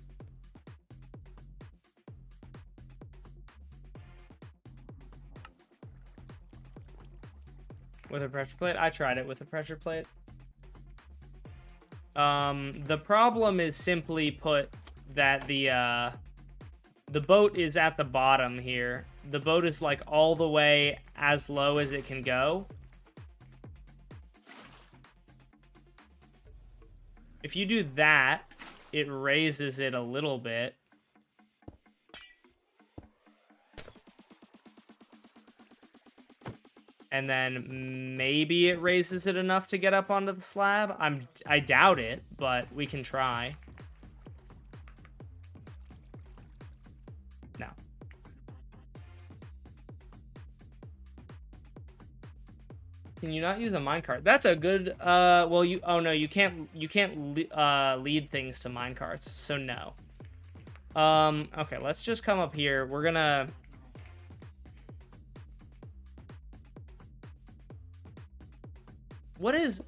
With a pressure plate? I tried it with a pressure plate. The problem is simply put that the boat is at the bottom here. The boat is like all the way as low as it can go. If you do that, it raises it a little bit. And then maybe it raises it enough to get up onto the slab. I doubt it, but we can try. No. Can you not use a minecart? That's a good, well, oh no, you can't lead things to minecarts, so no. Okay, let's just come up here. We're gonna... What is...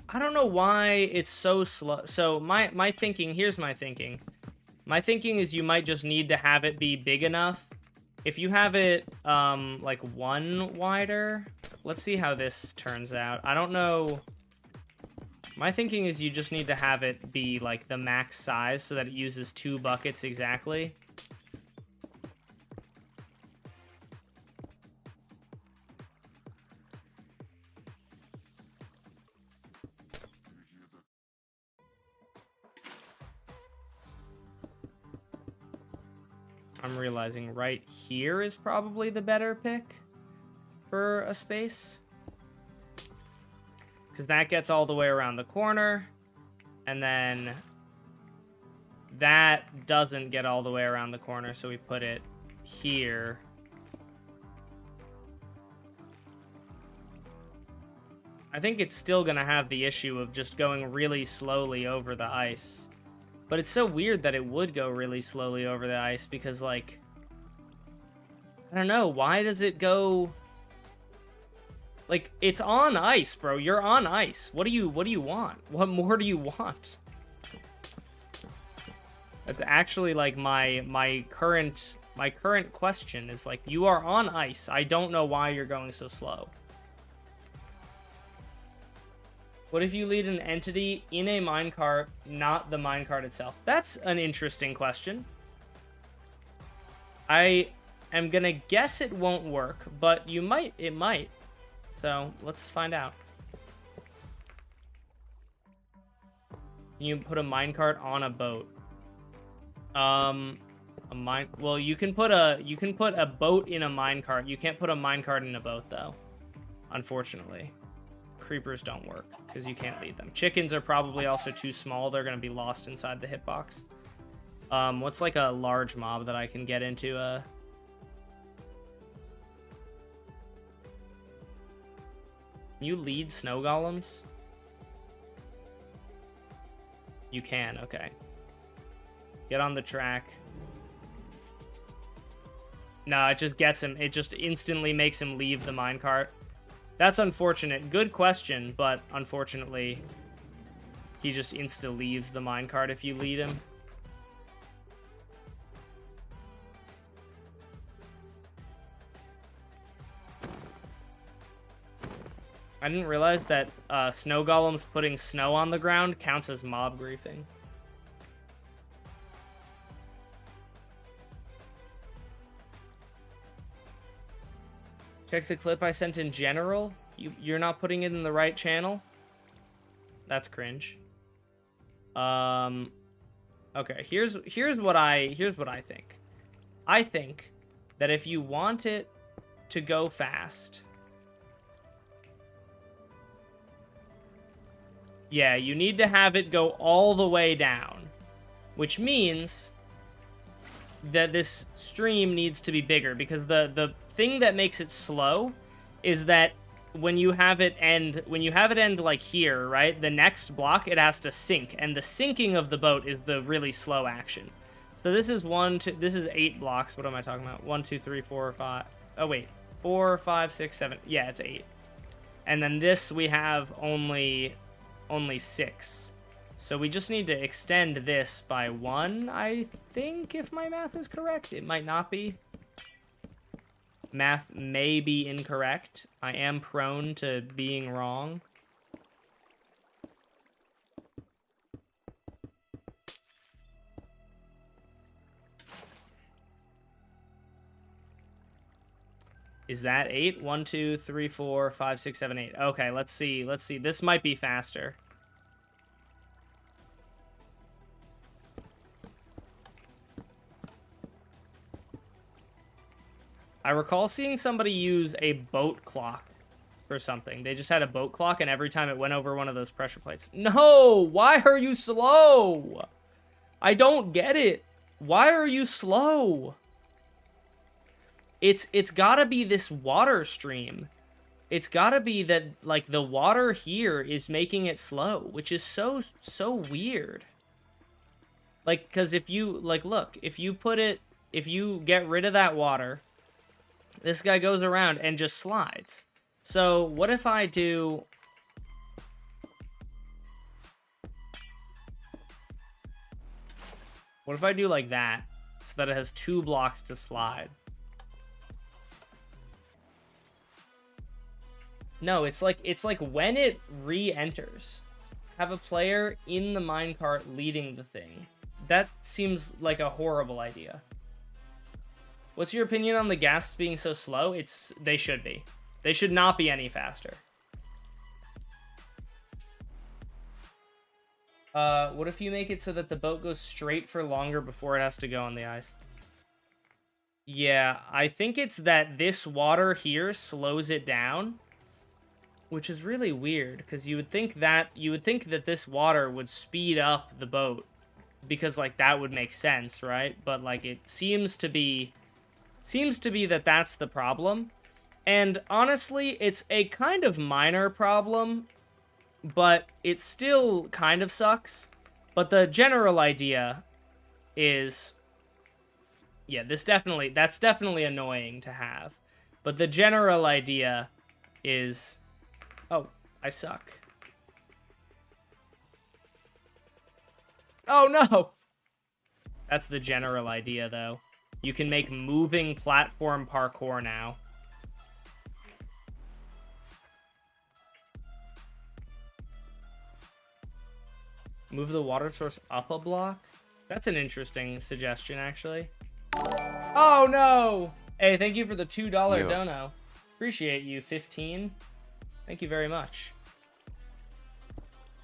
I don't know why it's so slow. So my thinking, here's my thinking. My thinking is you might just need to have it be big enough. If you have it, like one wider, let's see how this turns out. I don't know. My thinking is you just need to have it be like the max size so that it uses 2 buckets exactly. I'm realizing right here is probably the better pick for a space. Because that gets all the way around the corner. And then that doesn't get all the way around the corner, so we put it here. I think it's still going to have the issue of just going really slowly over the ice. But it's so weird that it would go really slowly over the ice because, like, I don't know, why does it go... Like, it's on ice, bro. You're on ice. What do you want? What more do you want? That's actually, like, my current My current question is, like, you are on ice. I don't know why you're going so slow. What if you lead an entity in a minecart, not the minecart itself? That's an interesting question. I am gonna guess it won't work, but it might. So, let's find out. You put a minecart on a boat. Well, you can put a boat in a minecart. You can't put a minecart in a boat, though. Unfortunately. Creepers don't work, because you can't lead them. Chickens are probably also too small. They're going to be lost inside the hitbox. What's like a large mob that I can get into? Can you lead snow golems? You can, okay. Get on the track. No, it just gets him. It just instantly makes him leave the minecart. That's unfortunate. Good question, but unfortunately, he just insta leaves the minecart if you lead him. I didn't realize that snow golems putting snow on the ground counts as mob griefing. Check the clip I sent in general. You're not putting it in the right channel. That's cringe. Okay, here's what I think. I think that if you want it to go fast, yeah, you need to have it go all the way down, which means that this stream needs to be bigger, because the thing that makes it slow is that when you have it end like here, right, the next block it has to sink, and the sinking of the boat is the really slow action. So this is this is 8 blocks. What am I talking about? 1 2 3 4 5. Oh wait, 4 5 6 7. Yeah, it's 8. And then this we have only 6. So we just need to extend this by 1, I think, if my math is correct. It might not be. Math may be incorrect. I am prone to being wrong. Is that 8? 1 2 3 4 5 6 7 8. Okay, let's see. This might be faster. I recall seeing somebody use a boat clock or something. They just had a boat clock, and every time it went over one of those pressure plates. No! Why are you slow? I don't get it. Why are you slow? It's gotta be this water stream. It's gotta be that, like, the water here is making it slow, which is so weird. Like, because if you, like, look, if you get rid of that water, this guy goes around and just slides. So what if I do... What if I do like that, so that it has 2 blocks to slide? No, it's like when it re-enters, have a player in the minecart leading the thing. That seems like a horrible idea. What's your opinion on the ghasts being so slow? They should be. They should not be any faster. What if you make it so that the boat goes straight for longer before it has to go on the ice? Yeah, I think it's that this water here slows it down, which is really weird, because you would think that this water would speed up the boat, because, like, that would make sense, right? But, like, it seems to be that that's the problem. And honestly, it's a kind of minor problem, but it still kind of sucks. But the general idea is, yeah, that's definitely annoying to have. But the general idea is, oh, I suck. Oh no! That's the general idea, though. You can make moving platform parkour now. Move the water source up a block? That's an interesting suggestion, actually. Oh, no! Hey, thank you for the $2 dono. Appreciate you, 15. Thank you very much.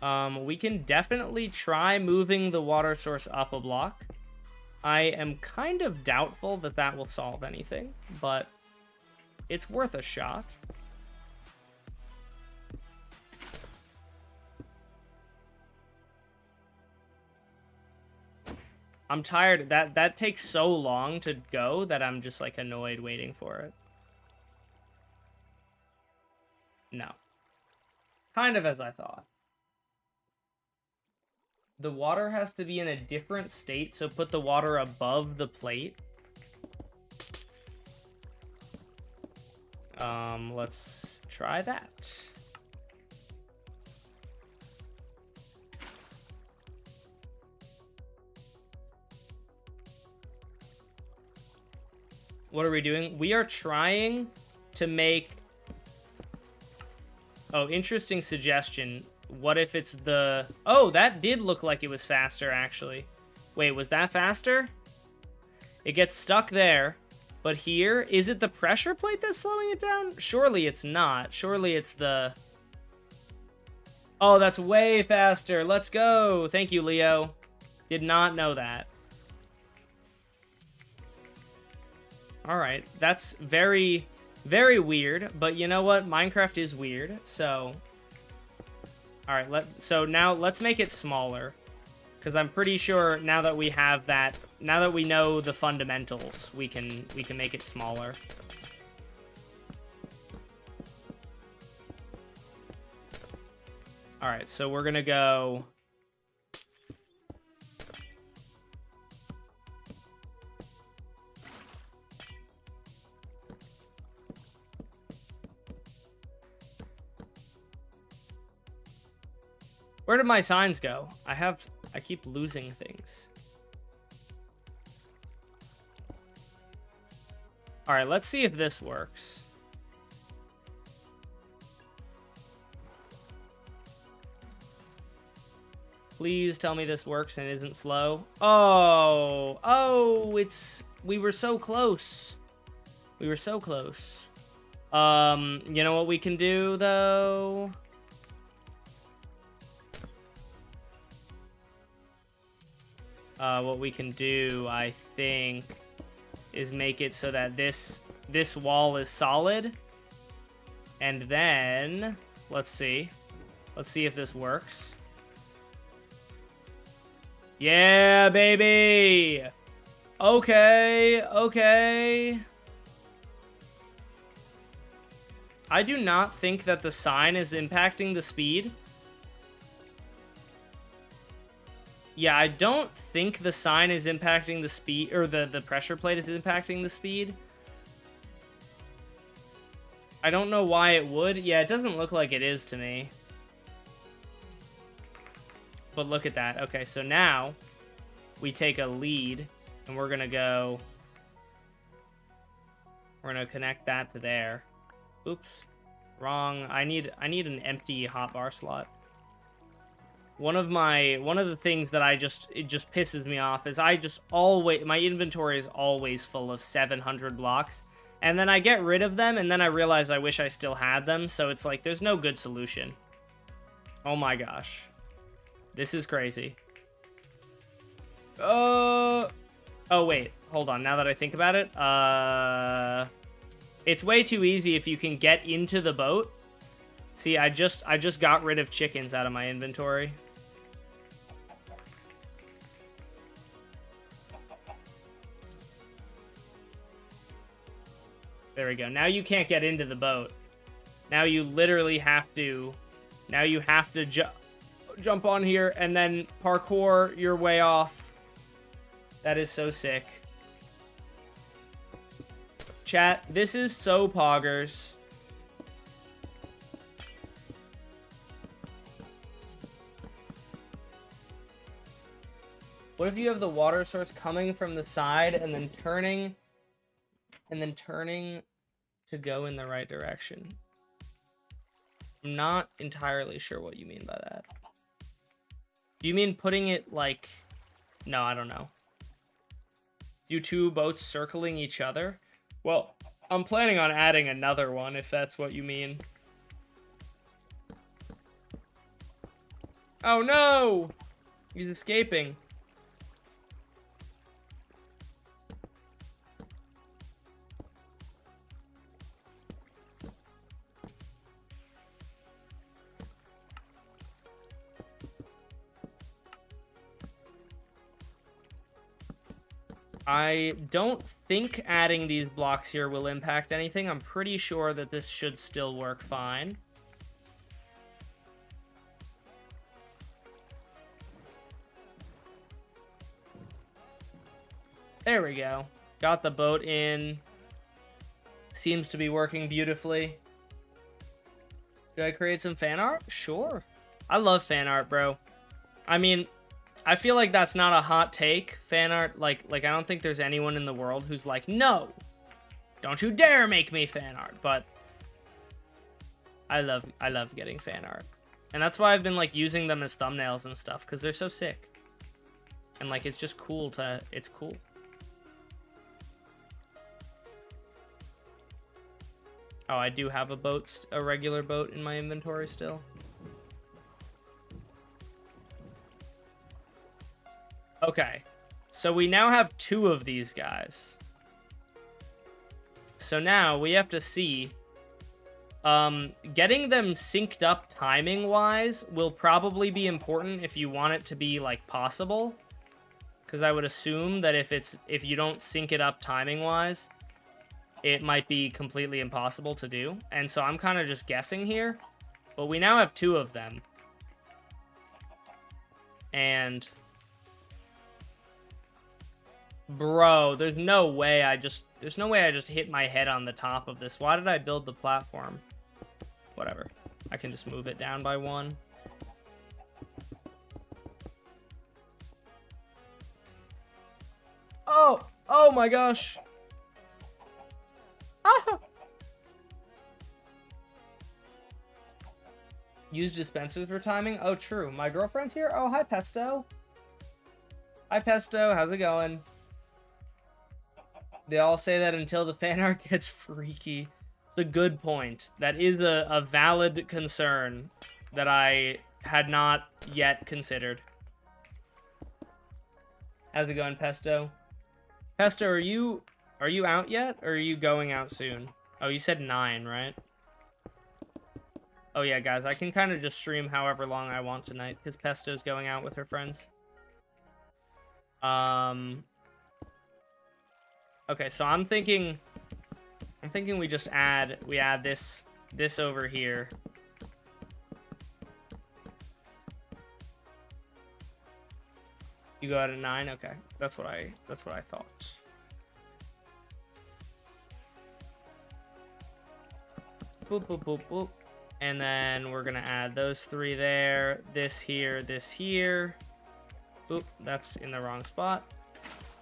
We can definitely try moving the water source up a block. I am kind of doubtful that that will solve anything, but it's worth a shot. I'm tired. That takes so long to go that I'm just like annoyed waiting for it. No. Kind of as I thought. The water has to be in a different state, so put the water above the plate. Let's try that. What are we doing? We are trying to make... Oh, interesting suggestion. What if it's the... Oh, that did look like it was faster, actually. Wait, was that faster? It gets stuck there. But here, is it the pressure plate that's slowing it down? Surely it's not. Surely it's the... Oh, that's way faster. Let's go. Thank you, Leo. Did not know that. Alright, that's very, very weird. But you know what? Minecraft is weird, so... Alright, so now let's make it smaller. Because I'm pretty sure now that we have that, now that we know the fundamentals, we can make it smaller. Alright, so we're gonna go... Where did my signs go? I keep losing things. All right, let's see if this works. Please tell me this works and isn't slow. Oh, we were so close. We were so close. You know what we can do though? What we can do, I think, is make it so that this wall is solid. And then, let's see. Let's see if this works. Yeah, baby! Okay, okay. I do not think that the sign is impacting the speed. Yeah, I don't think the sign is impacting the speed, or the pressure plate is impacting the speed. I don't know why it would. Yeah, it doesn't look like it is to me. But look at that. Okay, so now we take a lead, and we're gonna go... We're gonna connect that to there. Oops. Wrong. I need an empty hotbar slot. One of the things that it just pisses me off is my inventory is always full of 700 blocks, and then I get rid of them, and then I realize I wish I still had them, so it's like there's no good solution. Oh my gosh. This is crazy. Oh wait, hold on, now that I think about it, it's way too easy if you can get into the boat. See, I just got rid of chickens out of my inventory. There we go. Now you can't get into the boat. Now you literally have to... Now you have to jump on here and then parkour your way off. That is so sick. Chat, this is so poggers. What if you have the water source coming from the side and then turning to go in the right direction? I'm not entirely sure what you mean by that. Do you mean putting it like... No, I don't know. Do two boats circling each other? Well, I'm planning on adding another one, if that's what you mean. Oh no! He's escaping. I don't think adding these blocks here will impact anything. I'm pretty sure that this should still work fine. There we go. Got the boat in. Seems to be working beautifully. Should I create some fan art? Sure. I love fan art, bro. I mean, I feel like that's not a hot take. Fan art, like I don't think there's anyone in the world who's like, no, don't you dare make me fan art. But I love getting fan art. And that's why I've been like using them as thumbnails and stuff, because they're so sick. And like, it's just cool to, it's cool. Oh, I do have a boat, a regular boat in my inventory still. Okay, so we now have 2 of these guys. So now we have to see, getting them synced up timing-wise will probably be important if you want it to be, like, possible. Because I would assume that if you don't sync it up timing-wise, it might be completely impossible to do. And so I'm kind of just guessing here. But we now have 2 of them. And... Bro, there's no way I just hit my head on the top of this. Why did I build the platform? Whatever. I can just move it down by 1. Oh my gosh. Ah! Use dispensers for timing? Oh, true. My girlfriend's here? Oh, hi, Pesto. Hi, Pesto. How's it going? They all say that until the fan art gets freaky. It's a good point. That is a valid concern that I had not yet considered. How's it going, Pesto? Pesto, are you out yet, or are you going out soon? Oh, you said 9, right? Oh yeah, guys, I can kind of just stream however long I want tonight, because Pesto's going out with her friends. Okay, so I'm thinking we just add this over here. You go out at 9? Okay. That's what I thought. Boop, boop, boop, boop. And then we're gonna add those 3 there. This here, this here. Oop, that's in the wrong spot.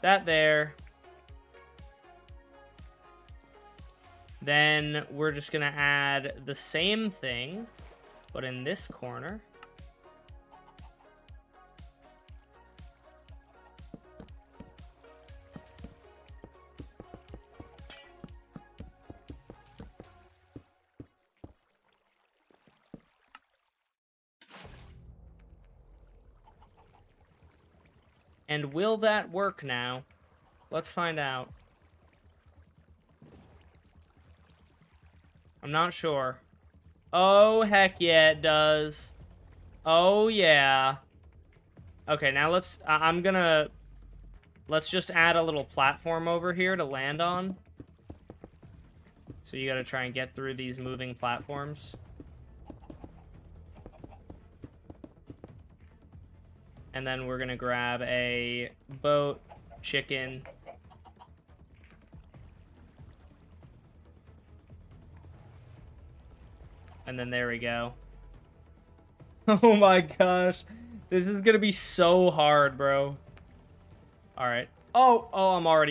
That there. Then we're just gonna add the same thing, but in this corner. And will that work now? Let's find out. I'm not sure. Oh, heck yeah, it does. Oh, yeah. Okay, now let's just add a little platform over here to land on. So you gotta try and get through these moving platforms. And then we're gonna grab a boat, chicken. And then there we go. Oh my gosh. This is gonna be so hard, bro. All right. Oh,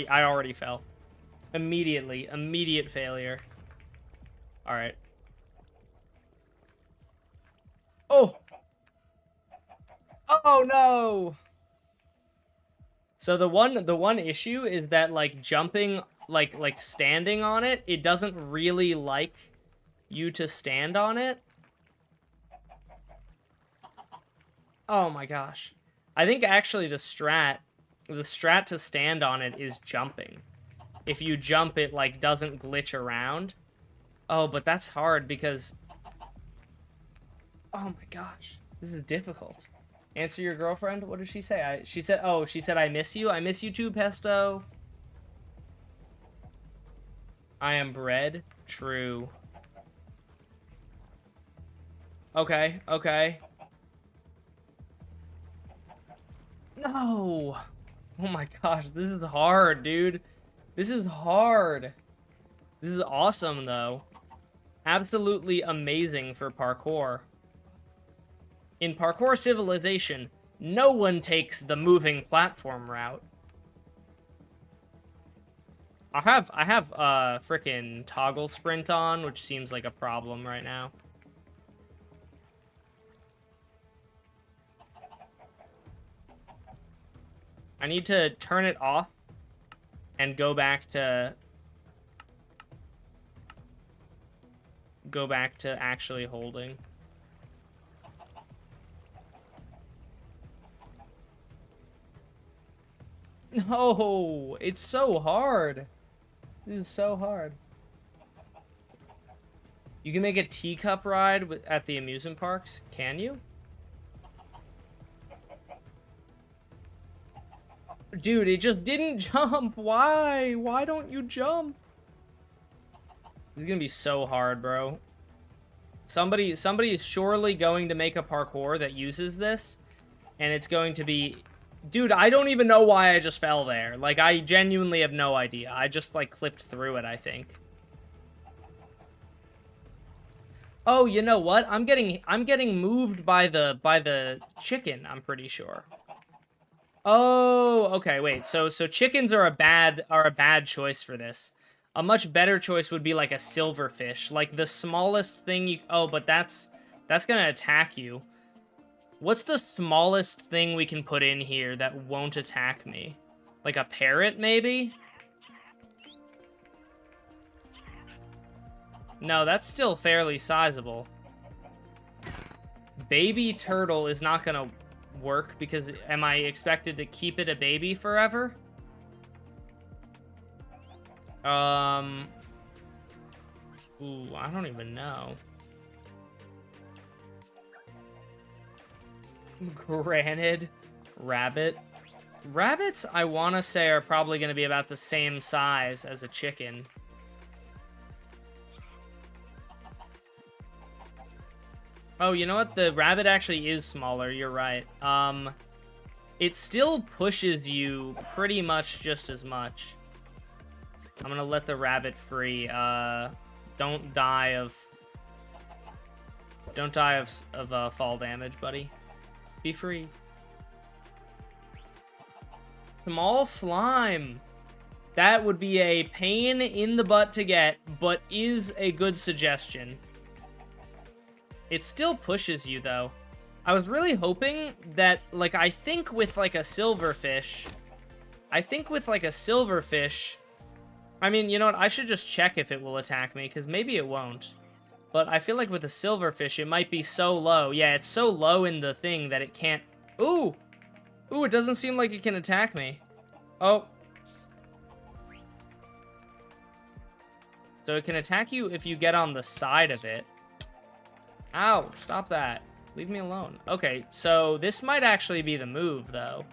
I already fell. Immediate failure. All right. Oh. Oh no. So the one issue is that like jumping, like standing on it, it doesn't really like you to stand on it. Oh my gosh. I think actually the strat to stand on it is jumping. If you jump, it like doesn't glitch around. Oh, but that's hard because... Oh my gosh. This is difficult. Answer your girlfriend? What did she say? She said, I miss you. I miss you too, Pesto. I am bread. True. Okay, okay. No! Oh my gosh, this is hard, dude. This is hard. This is awesome, though. Absolutely amazing for parkour. In Parkour Civilization, no one takes the moving platform route. I have frickin' toggle sprint on, which seems like a problem right now. I need to turn it off and go back to actually holding. No, it's so hard. This is so hard. You can make a teacup ride at the amusement parks. Can you? Dude, it just didn't jump. Why? Why don't you jump? This is gonna be so hard, bro. Somebody is surely going to make a parkour that uses this, and it's going to be... Dude, I don't even know why I just fell there. Like, I genuinely have no idea. I just, like, clipped through it, I think. Oh, you know what? I'm getting moved by the chicken, I'm pretty sure. Oh, okay, wait. So chickens are a bad choice for this. A much better choice would be like a silverfish, like the smallest thing you... Oh, but that's gonna attack you. What's the smallest thing we can put in here that won't attack me? Like a parrot, maybe? No, that's still fairly sizable. Baby turtle is not gonna work because am I expected to keep it a baby forever? Ooh, I don't even know. Granted, rabbit. Rabbits, I want to say, are probably going to be about the same size as a chicken. Oh, you know what? The rabbit actually is smaller. You're right. It still pushes you pretty much just as much. I'm going to let the rabbit free. Don't die of fall damage, buddy. Be free. Small slime. That would be a pain in the butt to get, but is a good suggestion. It still pushes you, though. I was really hoping that, like, I think with, like, a silverfish... I mean, you know what? I should just check if it will attack me, because maybe it won't. But I feel like with a silverfish, it might be so low. Yeah, it's so low in the thing that it can't... Ooh! Ooh, it doesn't seem like it can attack me. Oh. So it can attack you if you get on the side of it. Ow, stop that. Leave me alone. Okay, so this might actually be the move, though.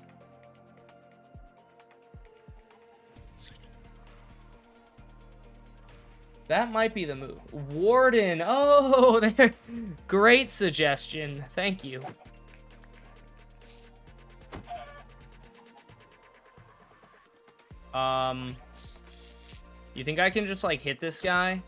That might be the move. Warden! Oh, there. Great suggestion. Thank you. You think I can just, like, hit this guy?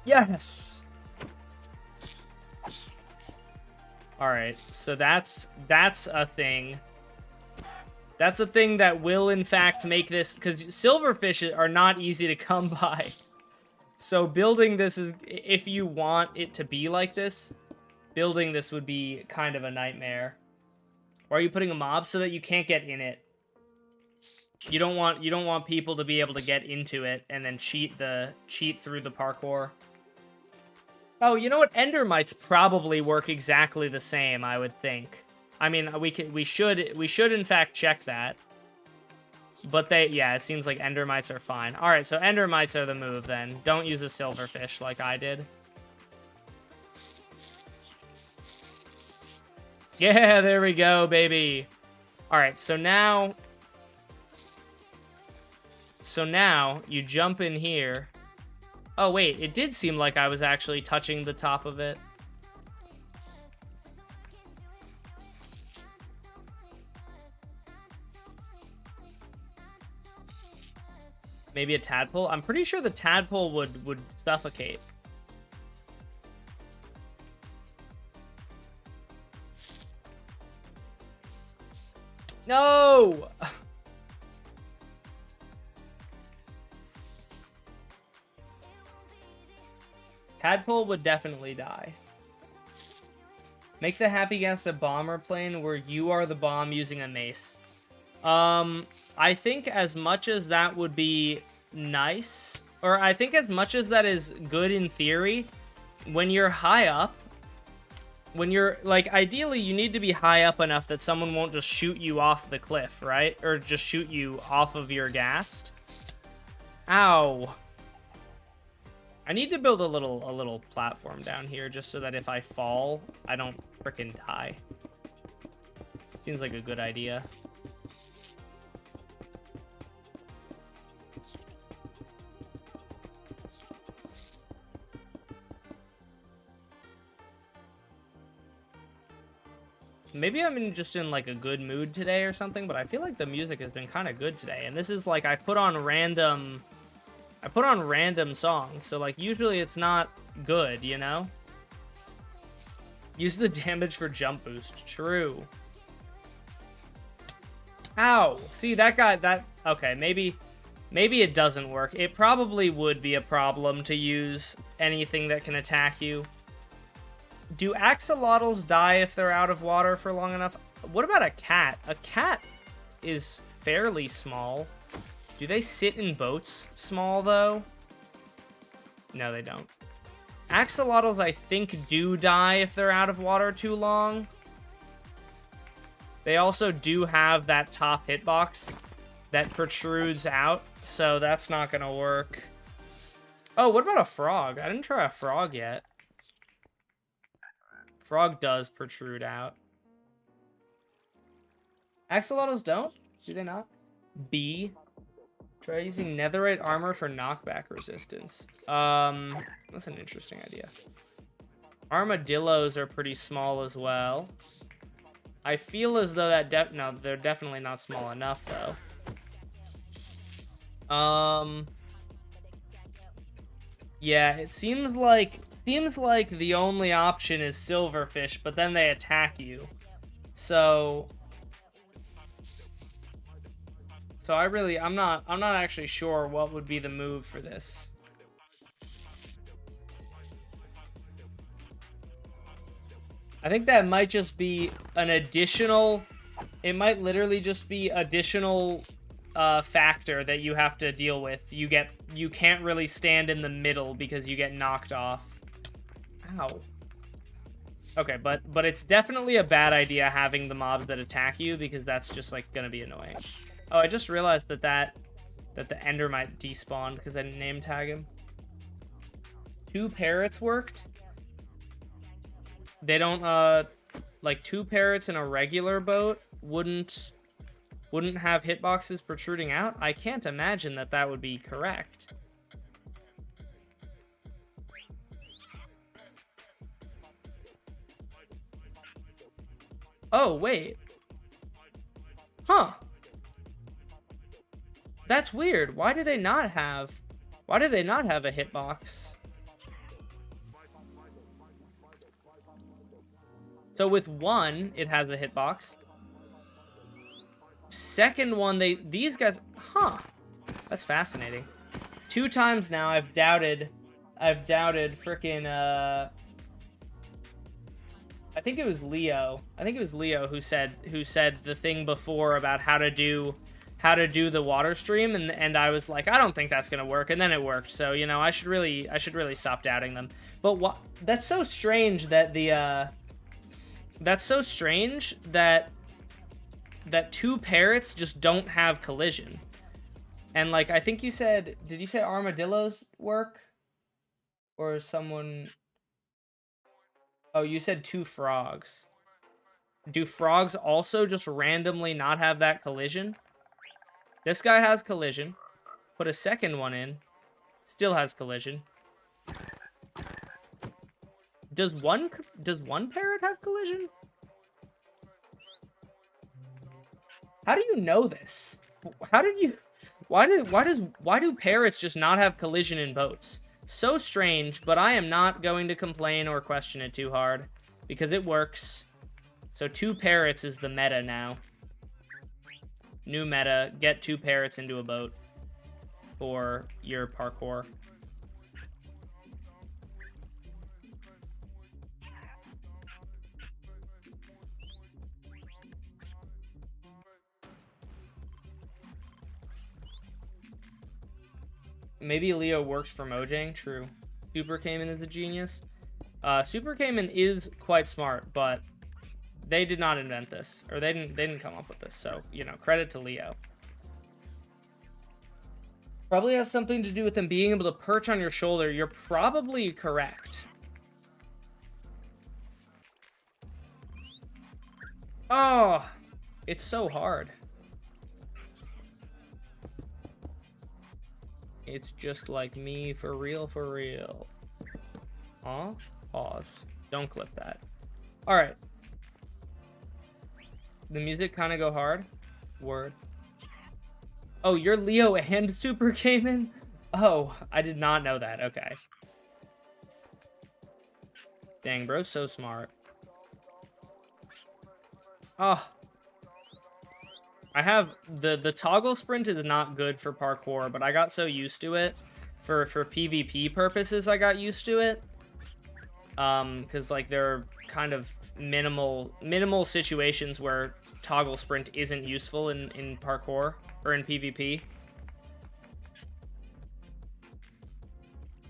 Yes! Alright, so that's a thing. That's a thing that will, in fact, make this... Because silverfish are not easy to come by. So building this is... If you want it to be like this, building this would be kind of a nightmare. Or are you putting a mob so that you can't get in it? You don't want people to be able to get into it and then cheat through the parkour. Oh, you know what? Endermites probably work exactly the same, I would think. I mean, we should in fact check that. But yeah, it seems like endermites are fine. All right, so endermites are the move then. Don't use a silverfish like I did. Yeah, there we go, baby. All right, so now you jump in here. Oh, wait, it did seem like I was actually touching the top of it. Maybe a tadpole? I'm pretty sure the tadpole would suffocate. No! Tadpole would definitely die. Make the happy ghast a bomber plane where you are the bomb using a mace. I think as much as that would be nice, or I think as much as that is good in theory, when you're high up, when you're, like, ideally you need to be high up enough that someone won't just shoot you off the cliff, right? Or just shoot you off of your ghast. Ow. I need to build a little platform down here just so that if I fall, I don't frickin' die. Seems like a good idea. Maybe I'm just in like a good mood today or something, but I feel like the music has been kind of good today. And this is like I put on random songs, so like usually it's not good, you know? Use the damage for jump boost. True. Ow. See, that guy, okay, maybe it doesn't work. It probably would be a problem to use anything that can attack you. Do axolotls die if they're out of water for long enough? What about a cat? A cat is fairly small. Do they sit in boats small, though? No, they don't. Axolotls, I think, do die if they're out of water too long. They also do have that top hitbox that protrudes out, so that's not gonna work. Oh, what about a frog? I didn't try a frog yet. Frog does protrude out. Axolotls don't? Do they not? B. Try using netherite armor for knockback resistance. That's an interesting idea. Armadillos are pretty small as well. I feel as though that no, they're definitely not small enough though. Yeah, it seems like the only option is silverfish, but then they attack you. So I'm not actually sure what would be the move for this. I think that might just be an additional, it might literally just be additional factor that you have to deal with. You can't really stand in the middle because you get knocked off. Ow. Okay, but it's definitely a bad idea having the mobs that attack you because that's just like gonna be annoying. Oh, I just realized that the endermite despawned because I didn't name tag him. 2 parrots worked. They don't like 2 parrots in a regular boat wouldn't have hitboxes protruding out. I can't imagine that would be correct. Oh, wait. Huh. That's weird. Why do they not have a hitbox? So with one, it has a hitbox. Second one, these guys, huh? That's fascinating. 2 times now I've doubted freaking I think it was Leo. I think it was Leo who said the thing before about how to do the water stream, and I was like, I don't think that's gonna work, and then it worked. So, you know, I should really stop doubting them. But that's so strange that that 2 parrots just don't have collision. And like, I think you said, did you say armadillos work? Or someone... Oh, you said 2 frogs. Do frogs also just randomly not have that collision? This guy has collision. Put a second one in. Still has collision. Does one parrot have collision? How do you know this? How did you... Why do parrots just not have collision in boats? So strange, but I am not going to complain or question it too hard, because it works. So 2 parrots is the meta now. New meta, get 2 parrots into a boat for your parkour. Maybe Leo works for Mojang. True. Super Cayman is a genius. Super Cayman is quite smart, but they did not invent this, or they didn't come up with this. So, you know, credit to Leo. Probably has something to do with them being able to perch on your shoulder. You're probably correct. Oh, it's so hard. It's just like me, for real, for real. Huh? Pause. Don't clip that. Alright. The music kind of go hard. Word. Oh, you're Leo and Super Cayman? Oh, I did not know that. Okay. Dang, bro's so smart. Oh. I have the toggle sprint is not good for parkour, but I got so used to it for PvP purposes. I got used to it because like there are kind of minimal situations where toggle sprint isn't useful in parkour or in PvP.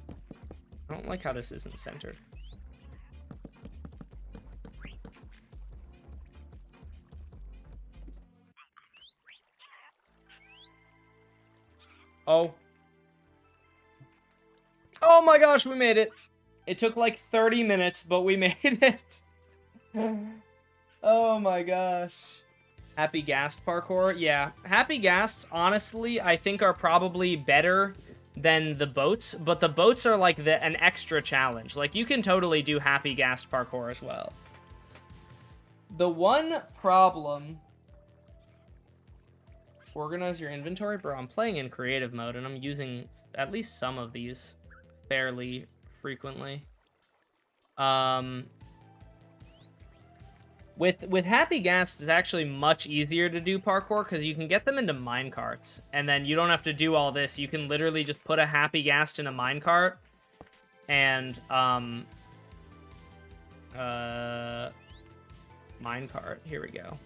I don't like how this isn't centered. Oh. Oh my gosh, we made it. It took like 30 minutes, but we made it. Oh my gosh. Happy ghast parkour? Yeah. Happy ghasts, honestly, I think are probably better than the boats, but the boats are like an extra challenge. Like, you can totally do happy ghast parkour as well. The one problem... Organize your inventory? Bro, I'm playing in creative mode, and I'm using at least some of these fairly frequently. With happy ghast, it's actually much easier to do parkour, because you can get them into minecarts, and then you don't have to do all this. You can literally just put a happy ghast in a minecart, and, minecart, here we go.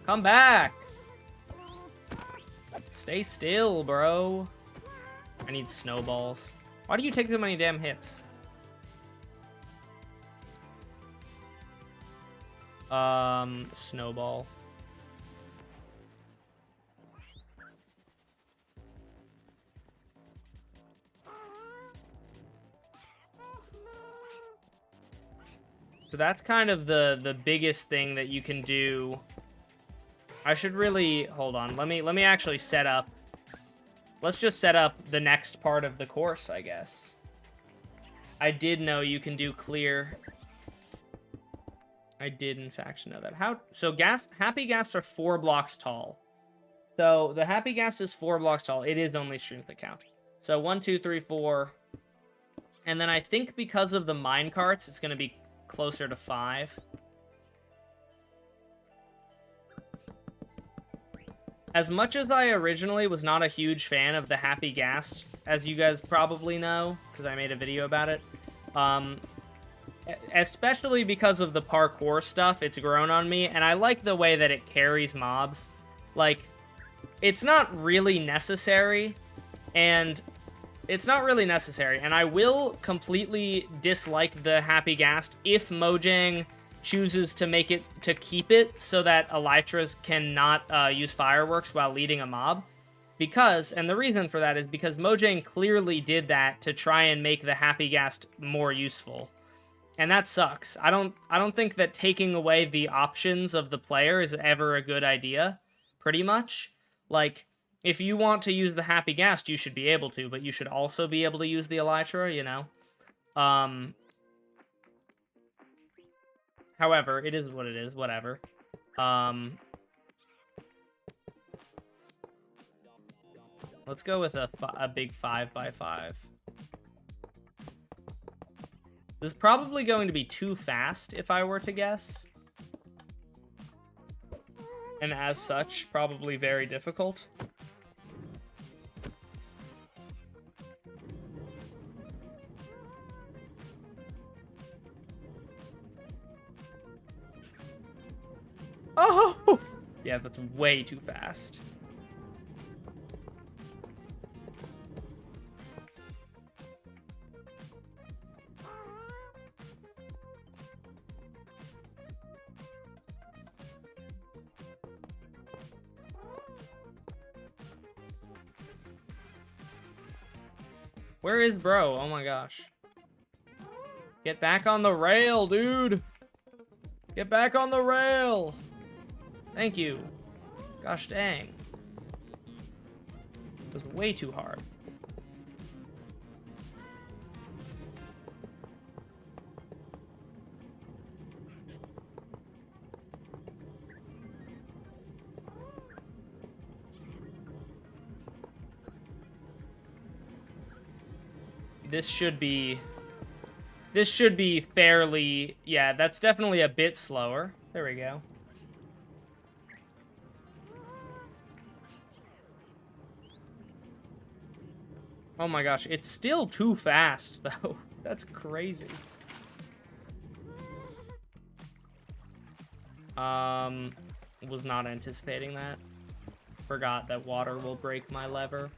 Come back! Stay still, bro. I need snowballs. Why do you take so many damn hits? Snowball. So that's kind of the biggest thing that you can do. I should really hold on. Let me actually set up. Let's just set up the next part of the course, I guess. I did know you can do clear. I did in fact know that. So happy ghasts are 4 blocks tall. So the happy ghast is 4 blocks tall. It is only streams that count. So 1, 2, 3, 4. And then I think because of the minecarts, it's going to be closer to 5. As much as I originally was not a huge fan of the Happy Ghast, as you guys probably know, because I made a video about it, especially because of the parkour stuff, it's grown on me, and I like the way that it carries mobs. Like, it's not really necessary, and I will completely dislike the Happy Ghast if Mojang chooses to keep it so that elytras cannot use fireworks while leading a mob. Because, and the reason for that is because Mojang clearly did that to try and make the Happy Ghast more useful. And that sucks. I don't think that taking away the options of the player is ever a good idea, pretty much. Like, if you want to use the Happy Ghast, you should be able to, but you should also be able to use the elytra, you know? However, it is what it is, whatever. Let's go with a big 5x5. This is probably going to be too fast, if I were to guess. And as such, probably very difficult. Oh! Yeah, that's way too fast. Where is bro? Oh my gosh. Get back on the rail, dude! Get back on the rail! Thank you. Gosh dang. It was way too hard. This should be fairly, yeah, that's definitely a bit slower. There we go. Oh my gosh, it's still too fast, though. That's crazy. Was not anticipating that. Forgot that water will break my lever.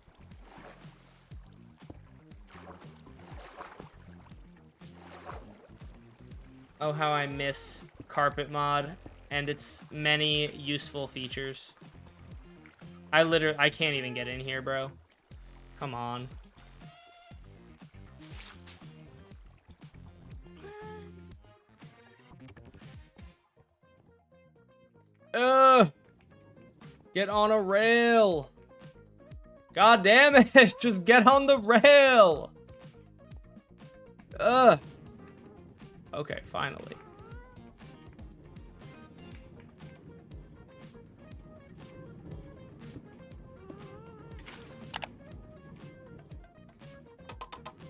Oh, how I miss Carpet Mod and its many useful features. I can't even get in here, bro. Come on. Get on a rail. God damn it. Just get on the rail. Okay, finally.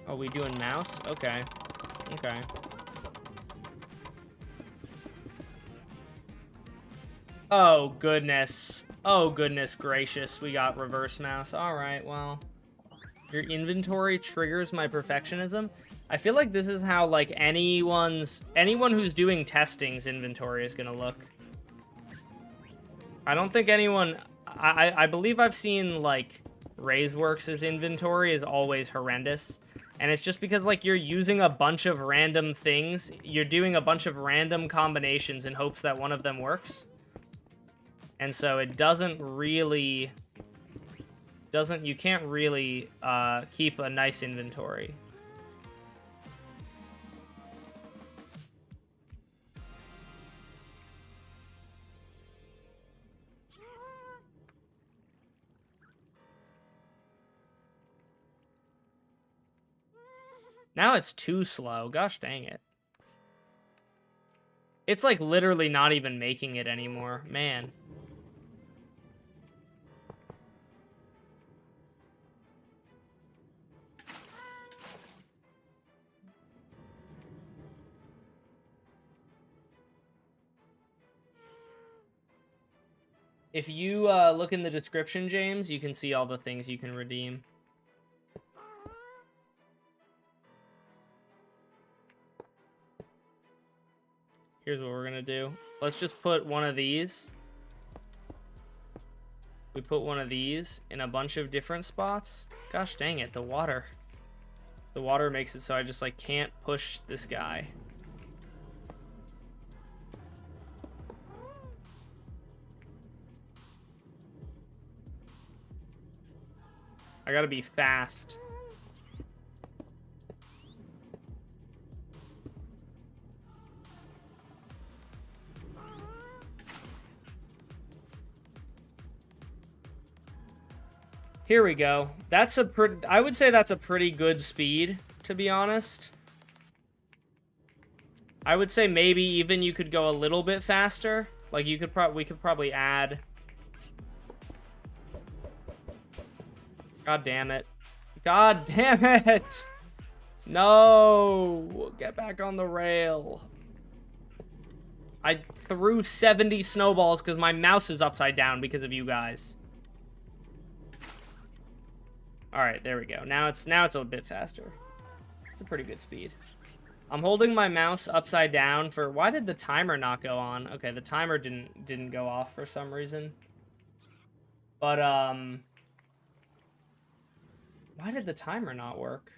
Oh, we doing mouse? Okay. Okay. Oh, goodness. Oh, goodness gracious. We got reverse mouse. All right, well. Your inventory triggers my perfectionism. I feel like this is how, like, anyone who's doing testing's inventory is gonna look. I don't think anyone... I believe I've seen, like, RaiseWorks' inventory is always horrendous. And it's just because, like, you're using a bunch of random things. You're doing a bunch of random combinations in hopes that one of them works. And so it doesn't really... You can't really keep a nice inventory. Now it's too slow. Gosh dang it. It's like literally not even making it anymore. Man. If you look in the description, James, you can see all the things you can redeem. Here's what we're gonna do. Let's just put one of these. We put one of these in a bunch of different spots. Gosh dang it, the water. The water makes it so I just like can't push this guy. I gotta be fast. Here we go. That's a I would say that's a pretty good speed, to be honest. I would say maybe even you could go a little bit faster. Like you could we could probably add. God damn it. God damn it. No. Get back on the rail. I threw 70 snowballs because my mouse is upside down because of you guys. All right, there we go. Now it's a bit faster. It's a pretty good speed. I'm holding my mouse upside down for... Why did the timer not go on? Okay, the timer didn't go off for some reason. But why did the timer not work?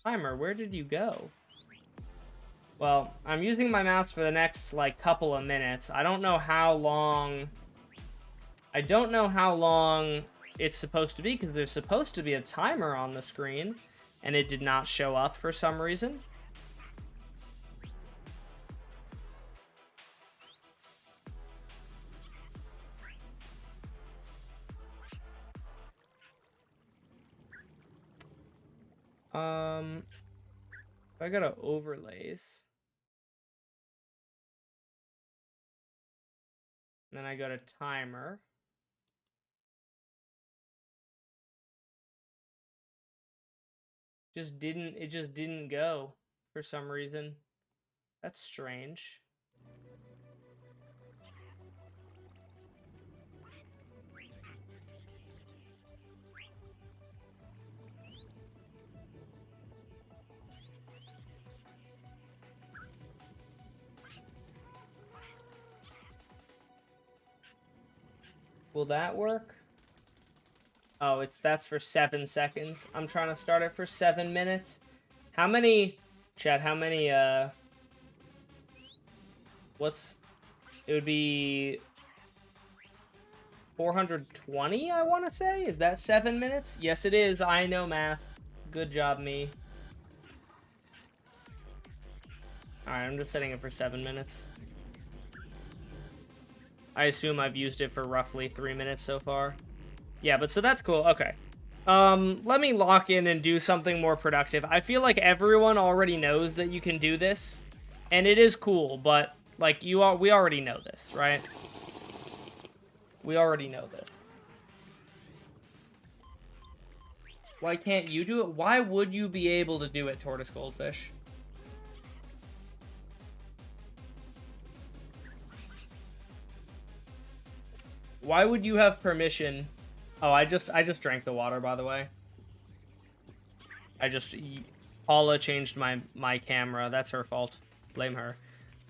Timer, where did you go? Well, I'm using my mouse for the next like couple of minutes. I don't know how long it's supposed to be, because there's supposed to be a timer on the screen, and it did not show up for some reason. I gotta overlays. And then I go to timer. It just didn't go for some reason. That's strange. Will that work? Oh, that's for 7 seconds. I'm trying to start it for 7 minutes. How many, chat, how many, it would be 420, I want to say? Is that 7 minutes? Yes, it is. I know math. Good job, me. Alright, I'm just setting it for 7 minutes. I assume I've used it for roughly 3 minutes so far. Yeah, but so that's cool. Okay. Let me lock in and do something more productive. I feel like everyone already knows that you can do this, and it is cool, but like we already know this, right? We already know this. Why can't you do it? Why would you be able to do it, Tortoise Goldfish? Why would you have permission? Oh, I just drank the water, by the way. Paula changed my camera. That's her fault. Blame her.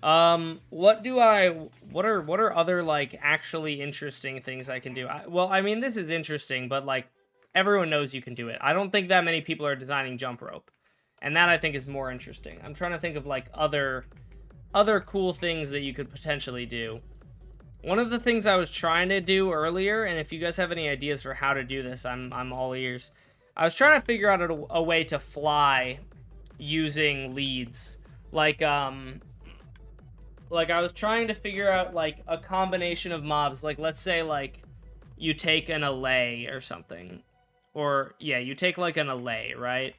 What are other like actually interesting things I can do? Well, I mean, this is interesting, but like everyone knows you can do it. I don't think that many people are designing jump rope, and that I think is more interesting. I'm trying to think of like other cool things that you could potentially do. One of the things I was trying to do earlier, and if you guys have any ideas for how to do this, I'm all ears. I was trying to figure out a way to fly using leads. Like I was trying to figure out like a combination of mobs. Like let's say like you take an allay or something. Or yeah, you take like an allay, right?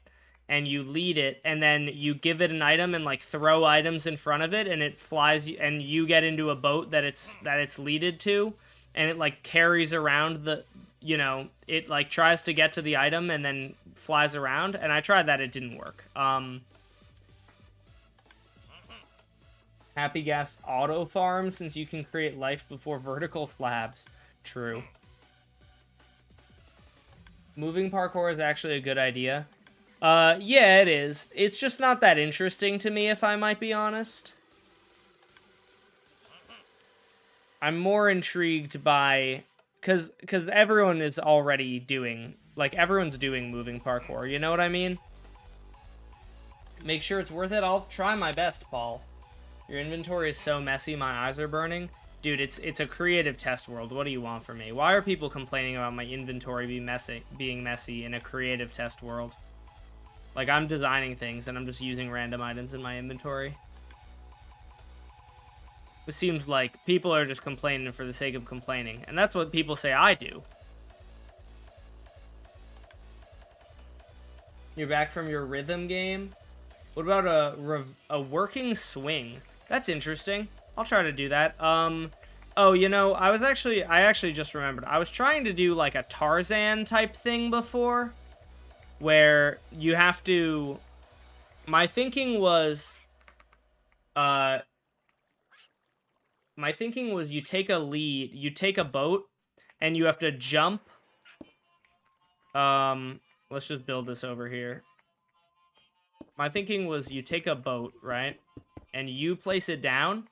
And you lead it, and then you give it an item and like throw items in front of it, and it flies, and you get into a boat that it's leaded to, and it like carries around the, you know, it like tries to get to the item and then flies around. And I tried that, it didn't work. Happy Ghast auto farm since you can create life before vertical slabs. True. Moving parkour is actually a good idea. Yeah, it is. It's just not that interesting to me, if I might be honest. I'm more intrigued by... Because everyone is already doing... Like, everyone's doing moving parkour, you know what I mean? Make sure it's worth it. I'll try my best, Paul. Your inventory is so messy, my eyes are burning. Dude, it's a creative test world. What do you want from me? Why are people complaining about my inventory being messy in a creative test world? Like, I'm designing things, and I'm just using random items in my inventory. It seems like people are just complaining for the sake of complaining, and that's what people say I do. You're back from your rhythm game? What about a working swing? That's interesting. I'll try to do that. Oh, you know, I actually just remembered. I was trying to do, like, a Tarzan type thing before, where you have to... My thinking was you take a lead, you take a boat, and you have to jump. Let's just build this over here. My thinking was you take a boat, right? And you place it down,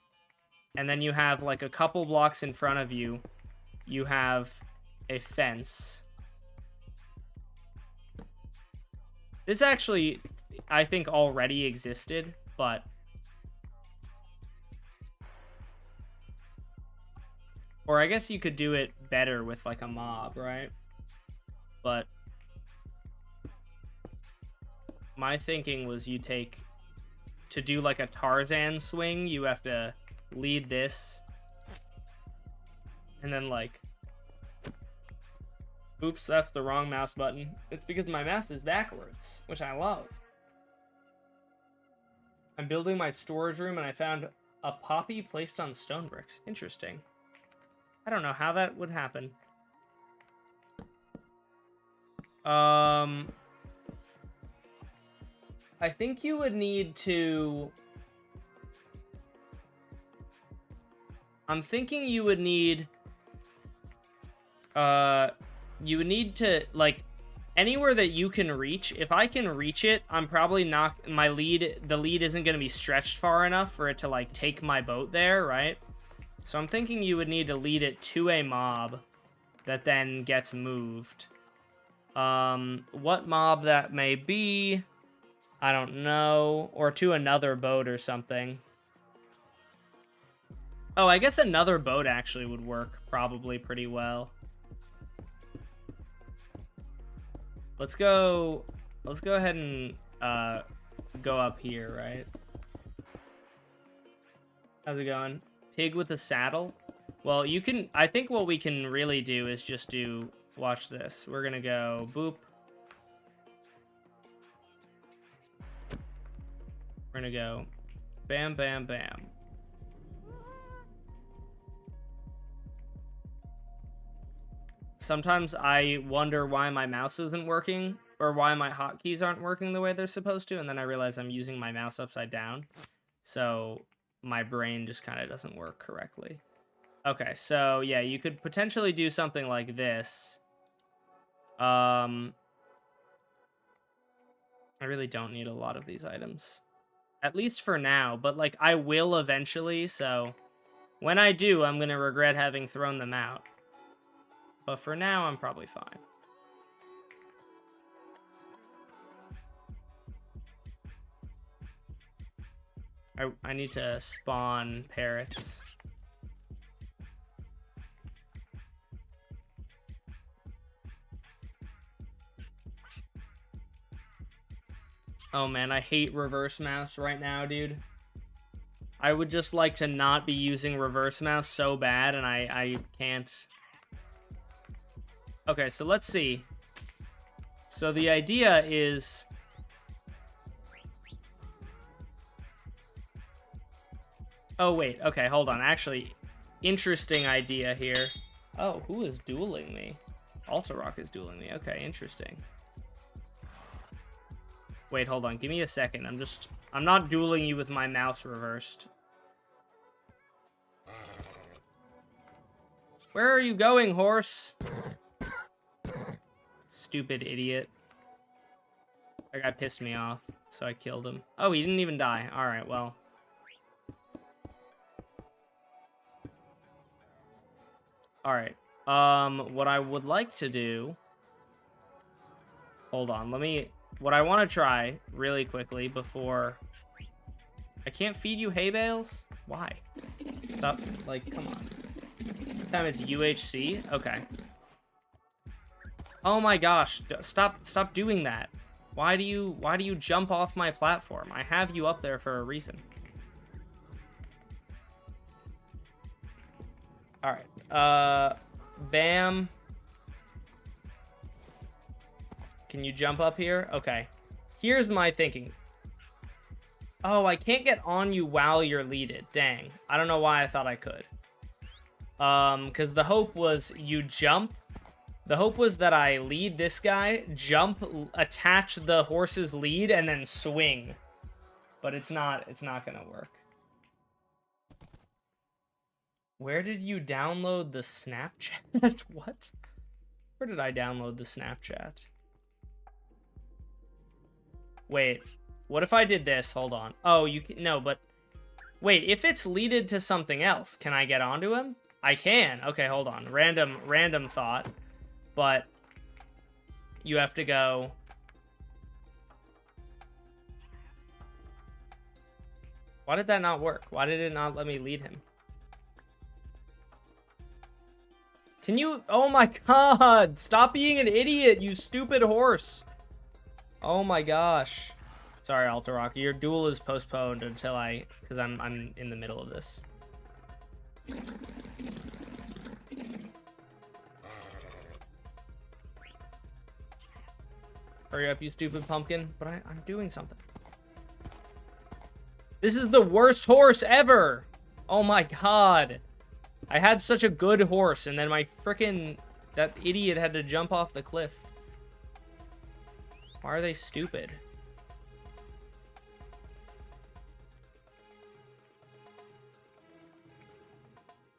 and then you have, like, a couple blocks in front of you. You have a fence. This actually, I think, already existed, but... Or I guess you could do it better with, like, a mob, right? But... My thinking was you take... To do, like, a Tarzan swing, you have to lead this. And then, like... Oops, that's the wrong mouse button. It's because my mouse is backwards, which I love. I'm building my storage room, and I found a poppy placed on stone bricks. Interesting. I don't know how that would happen. I think you would need to... I'm thinking you would need... You would need to, like, anywhere that you can reach. If I can reach it, I'm probably not... The lead isn't going to be stretched far enough for it to, like, take my boat there, right? So I'm thinking you would need to lead it to a mob that then gets moved. What mob that may be... I don't know. Or to another boat or something. Oh, I guess another boat actually would work probably pretty well. Let's go ahead and go up here, right? How's it going? Pig with a saddle? Well, you can... I think what we can really do is just do... Watch this. We're gonna go boop. We're gonna go bam, bam, bam. Sometimes I wonder why my mouse isn't working, or why my hotkeys aren't working the way they're supposed to, and then I realize I'm using my mouse upside down. So my brain just kind of doesn't work correctly. Okay, so yeah, you could potentially do something like this. I really don't need a lot of these items. At least for now, but, like, I will eventually, so... When I do, I'm gonna regret having thrown them out. But for now, I'm probably fine. I need to spawn parrots. Oh man, I hate reverse mouse right now, dude. I would just like to not be using reverse mouse so bad, and I can't. Okay, so let's see. So the idea is... Oh, wait. Okay, hold on. Actually, interesting idea here. Oh, who is dueling me? Altarock is dueling me. Okay, interesting. Wait, hold on. Give me a second. I'm not dueling you with my mouse reversed. Where are you going, horse? Stupid idiot. That guy pissed me off, so I killed him. Oh, he didn't even die. Alright, well. Alright. What I would like to do... Hold on, what I want to try, really quickly, before... I can't feed you hay bales? Why? Stop, like, come on. This time it's UHC? Okay. Oh my gosh, stop doing that. Why do you jump off my platform? I have you up there for a reason. Alright, bam. Can you jump up here? Okay. Here's my thinking. Oh, I can't get on you while you're leaded. Dang. I don't know why I thought I could. Because the hope was you jump. The hope was that I lead this guy, jump, attach the horse's lead, and then swing. But it's not gonna work. Where did you download the Snapchat? What? Where did I download the Snapchat? Wait, what if I did this? Hold on. Oh, you can, no, but wait, if it's leaded to something else, can I get onto him? I can. Okay, hold on. Random thought. But you have to go. Why did that not work? Why did it not let me lead him? Can you? Oh my god! Stop being an idiot, you stupid horse! Oh my gosh. Sorry, Alterock. Your duel is postponed until because I'm in the middle of this. Hurry up, you stupid pumpkin. But I'm doing something. This is the worst horse ever! Oh my god. I had such a good horse, and then my frickin' that idiot had to jump off the cliff. Why are they stupid?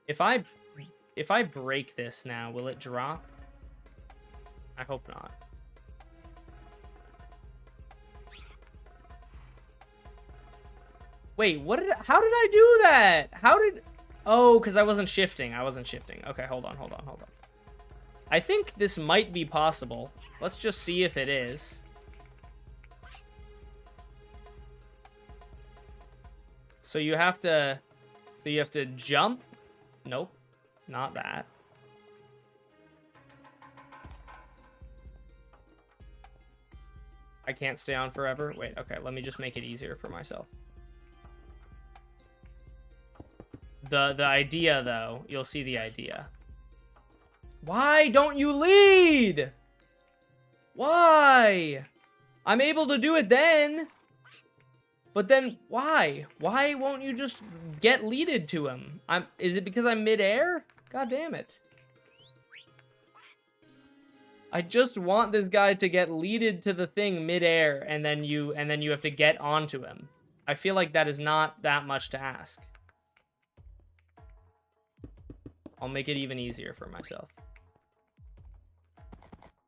If I break this now, will it drop? I hope not. Wait, how did I do that? Oh, because I wasn't shifting. Okay, hold on. I think this might be possible. Let's just see if it is. So you have to jump. Nope, not that. I can't stay on forever. Wait, okay, let me just make it easier for myself. The idea, though, you'll see the idea. Why don't you lead? Why? I'm able to do it then. But then, why? Why won't you just get leaded to him? Is it because I'm midair? God damn it. I just want this guy to get leaded to the thing midair, and then you have to get onto him. I feel like that is not that much to ask. I'll make it even easier for myself.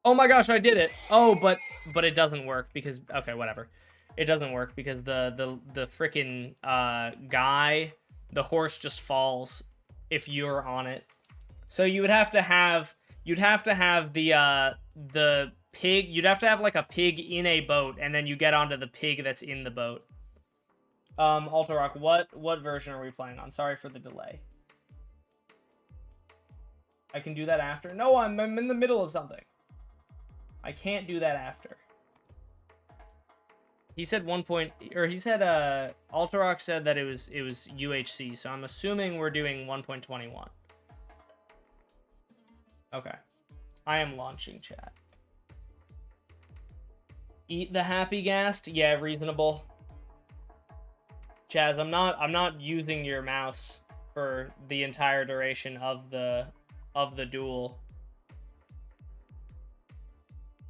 Oh my gosh, I did it. Oh, but it doesn't work because, okay, whatever. It doesn't work because the frickin' guy, the horse just falls if you're on it. So you would have to have, you'd have to have the pig, you'd have to have like a pig in a boat, and then you get onto the pig that's in the boat. Alterock, what version are we playing on? Sorry for the delay. I can do that after? No, I'm in the middle of something. I can't do that after. He said Alterock said that it was UHC, so I'm assuming we're doing 1.21. Okay. I am launching chat. Eat the happy ghast? Yeah, reasonable. Chaz, I'm not using your mouse for the entire duration of the duel.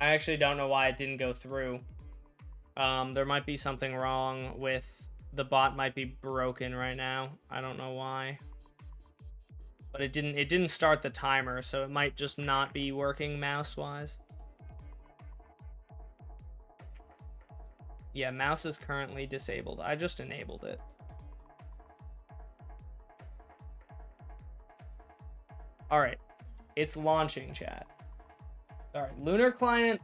I actually don't know why it didn't go through. There might be something wrong with the bot, might be broken right now. I don't know why. But it didn't start the timer, so it might just not be working mouse-wise. Yeah, mouse is currently disabled. I just enabled it. All right. It's launching, chat. All right, Lunar Client.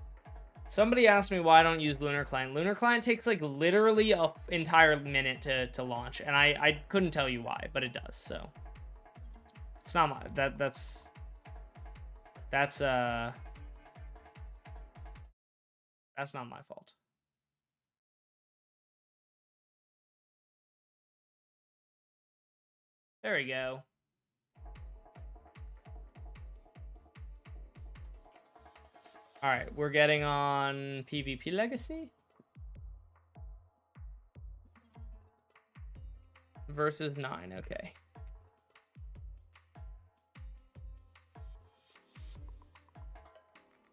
Somebody asked me why I don't use Lunar Client. Lunar Client takes like literally an entire minute to launch, and I couldn't tell you why, but it does. So it's not my that's not my fault. There we go. All right, we're getting on PvP Legacy versus 9. Okay.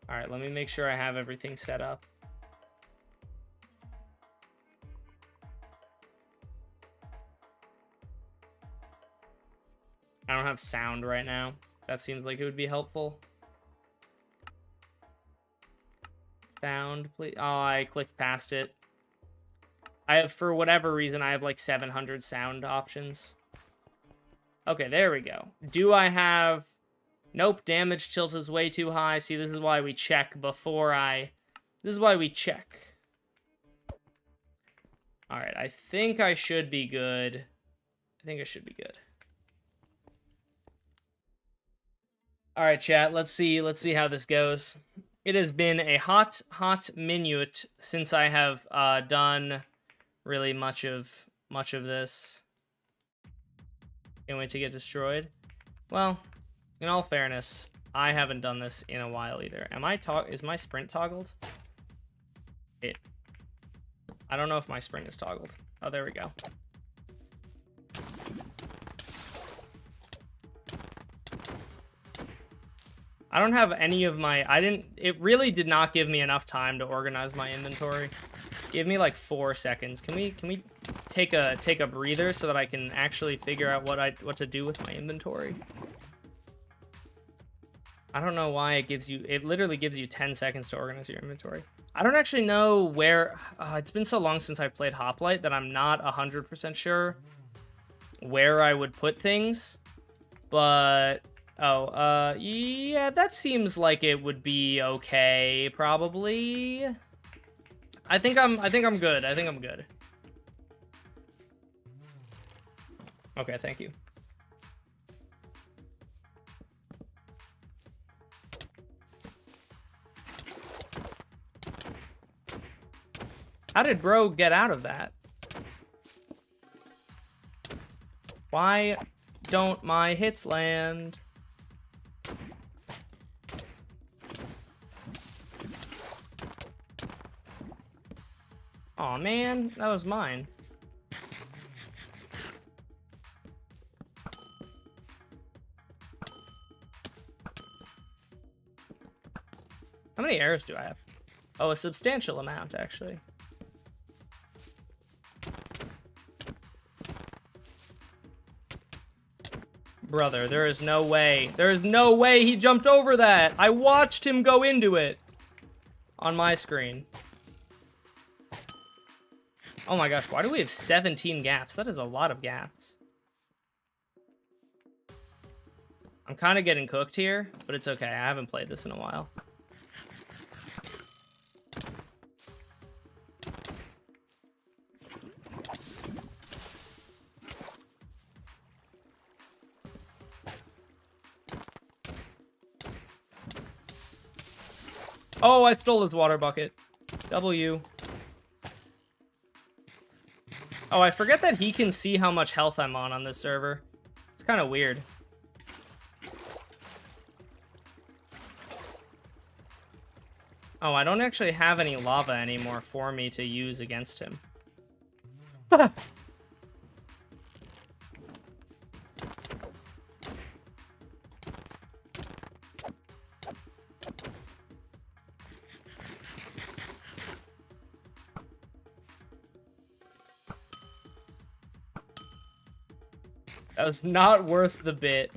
All right, let me make sure I have everything set up. I don't have sound right now. That seems like it would be helpful. Sound, please. Oh, I clicked past it. I have, for whatever reason, I have like 700 sound options. Okay, there we go. Do I have... Nope, damage tilt is way too high. See, this is why we check before I... This is why we check. Alright, I think I should be good. I think I should be good. Alright, chat, let's see how this goes. It has been a hot minute since I have done really much of this. Can't wait to get destroyed. Well, in all fairness, I haven't done this in a while either. Is my sprint toggled? I don't know if my sprint is toggled. Oh, there we go. I don't have any of my... It really did not give me enough time to organize my inventory. Give me like 4 seconds. Can we take a breather so that I can actually figure out what to do with my inventory? I don't know why it gives you... It literally gives you 10 seconds to organize your inventory. I don't actually know where... it's been so long since I played Hoplite that I'm not 100% sure where I would put things. But... Oh, yeah, that seems like it would be okay, probably. I think I'm good. I think I'm good. Okay, thank you. How did bro get out of that? Why don't my hits land? Aw, man, that was mine. How many arrows do I have? Oh, a substantial amount, actually. Brother, there is no way. There is no way he jumped over that. I watched him go into it on my screen. Oh my gosh, why do we have 17 gaps? That is a lot of gaps. I'm kind of getting cooked here, but it's okay. I haven't played this in a while. Oh, I stole his water bucket. W. Oh, I forget that he can see how much health I'm on this server. It's kind of weird. Oh, I don't actually have any lava anymore for me to use against him. That was not worth the bit.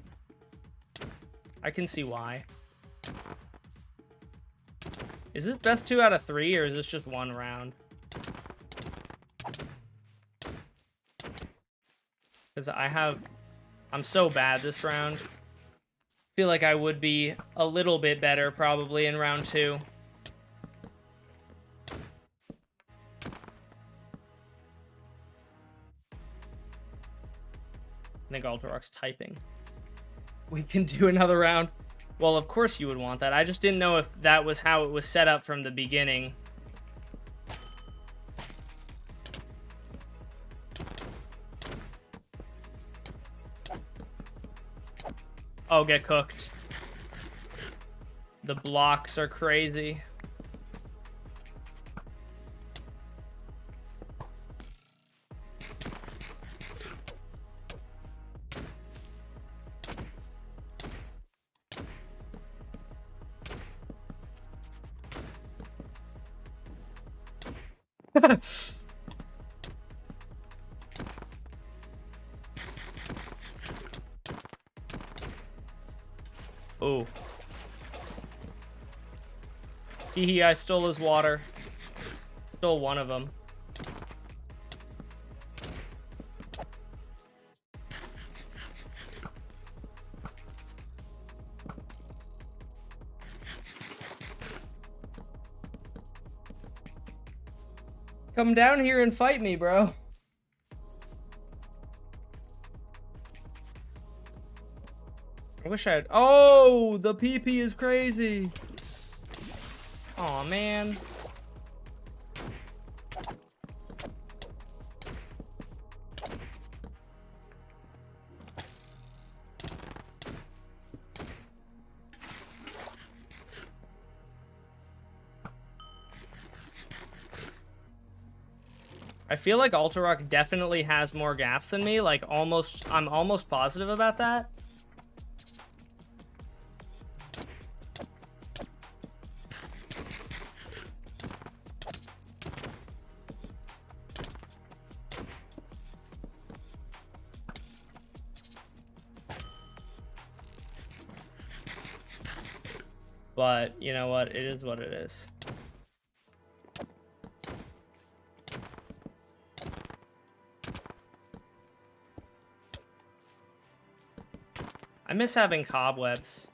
I can see why. Is this best 2 out of 3, or is this just 1 round? Because I'm so bad this round. Feel like I would be a little bit better probably in round 2. I think Alterock's typing. We can do another round. Well, of course you would want that. I just didn't know if that was how it was set up from the beginning. Oh, get cooked. The blocks are crazy. Oh. Hee, I stole his water. Stole one of them. Come down here and fight me, bro. I wish I had... Oh, the PP is crazy. Aw, man. I feel like Alterock definitely has more gaps than me. Like, I'm almost positive about that. But, you know what? It is what it is. I miss having cobwebs.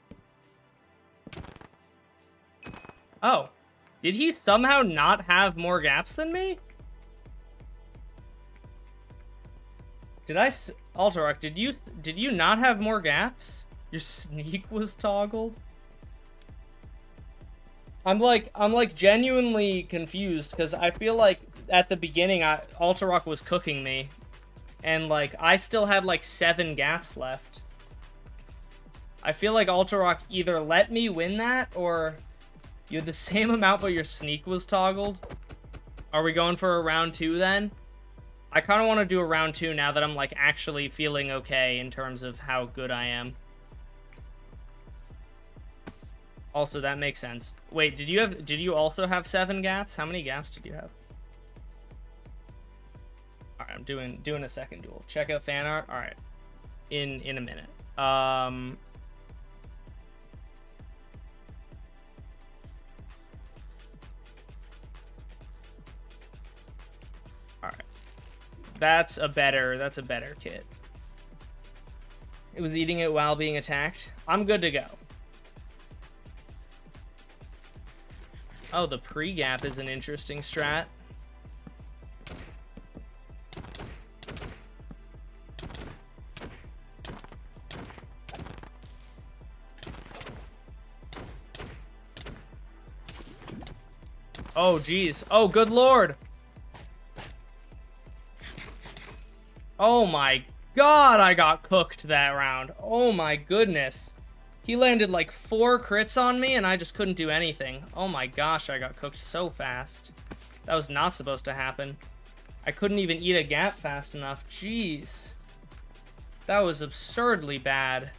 Oh. Did he somehow not have more gaps than me? Alterock, did you not have more gaps? Your sneak was toggled? I'm like genuinely confused because I feel like at the beginning Alterock was cooking me, and like I still had like 7 gaps left. I feel like Alterock either let me win that or you had the same amount but your sneak was toggled. Are we going for a round 2 then? I kind of want to do a round 2 now that I'm like actually feeling okay in terms of how good I am. Also, that makes sense. Wait, did you also have 7 gaps? How many gaps did you have? All right, I'm doing a second duel. Check out fan art. All right, in a minute. All right, that's a better kit. It was eating it while being attacked. I'm good to go. Oh, the pre-gap is an interesting strat. Oh, geez. Oh, good lord. Oh my god, I got cooked that round. Oh my goodness. He landed like 4 crits on me, and I just couldn't do anything. Oh my gosh, I got cooked so fast. That was not supposed to happen. I couldn't even eat a gap fast enough. Jeez. That was absurdly bad.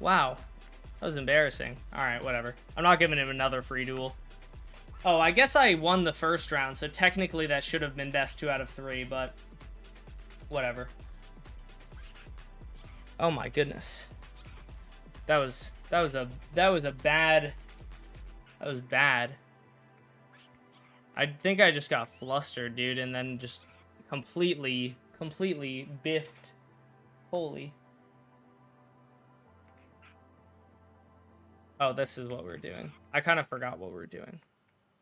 Wow. That was embarrassing. Alright, whatever. I'm not giving him another free duel. Oh, I guess I won the first round, so technically that should have been best 2 out of 3, but... whatever. Oh my goodness. That was That was bad. That was bad. I think I just got flustered, dude, and then just completely biffed. Holy. Oh, this is what we're doing. I kind of forgot what we're doing.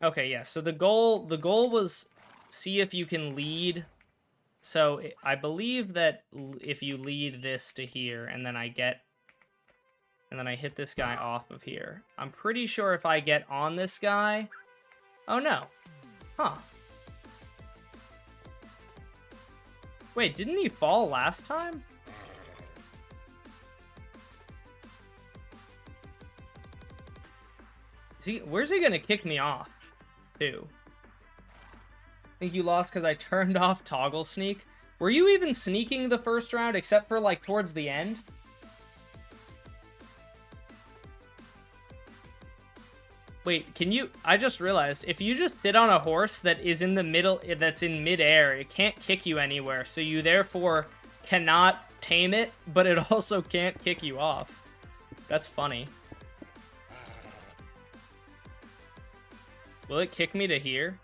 Okay, yeah. So the goal was see if you can lead. So I believe that if you lead this to here, and then I hit this guy off of here. I'm pretty sure if I get on this guy. Oh no. Huh. Wait, didn't he fall last time? Where's he gonna kick me off to? Think you lost because I turned off toggle sneak? Were you even sneaking the first round except for like towards the end? Wait, can you... I just realized, if you just sit on a horse that is in the middle, that's in midair, it can't kick you anywhere, so you therefore cannot tame it, but it also can't kick you off. That's funny. Will it kick me to here?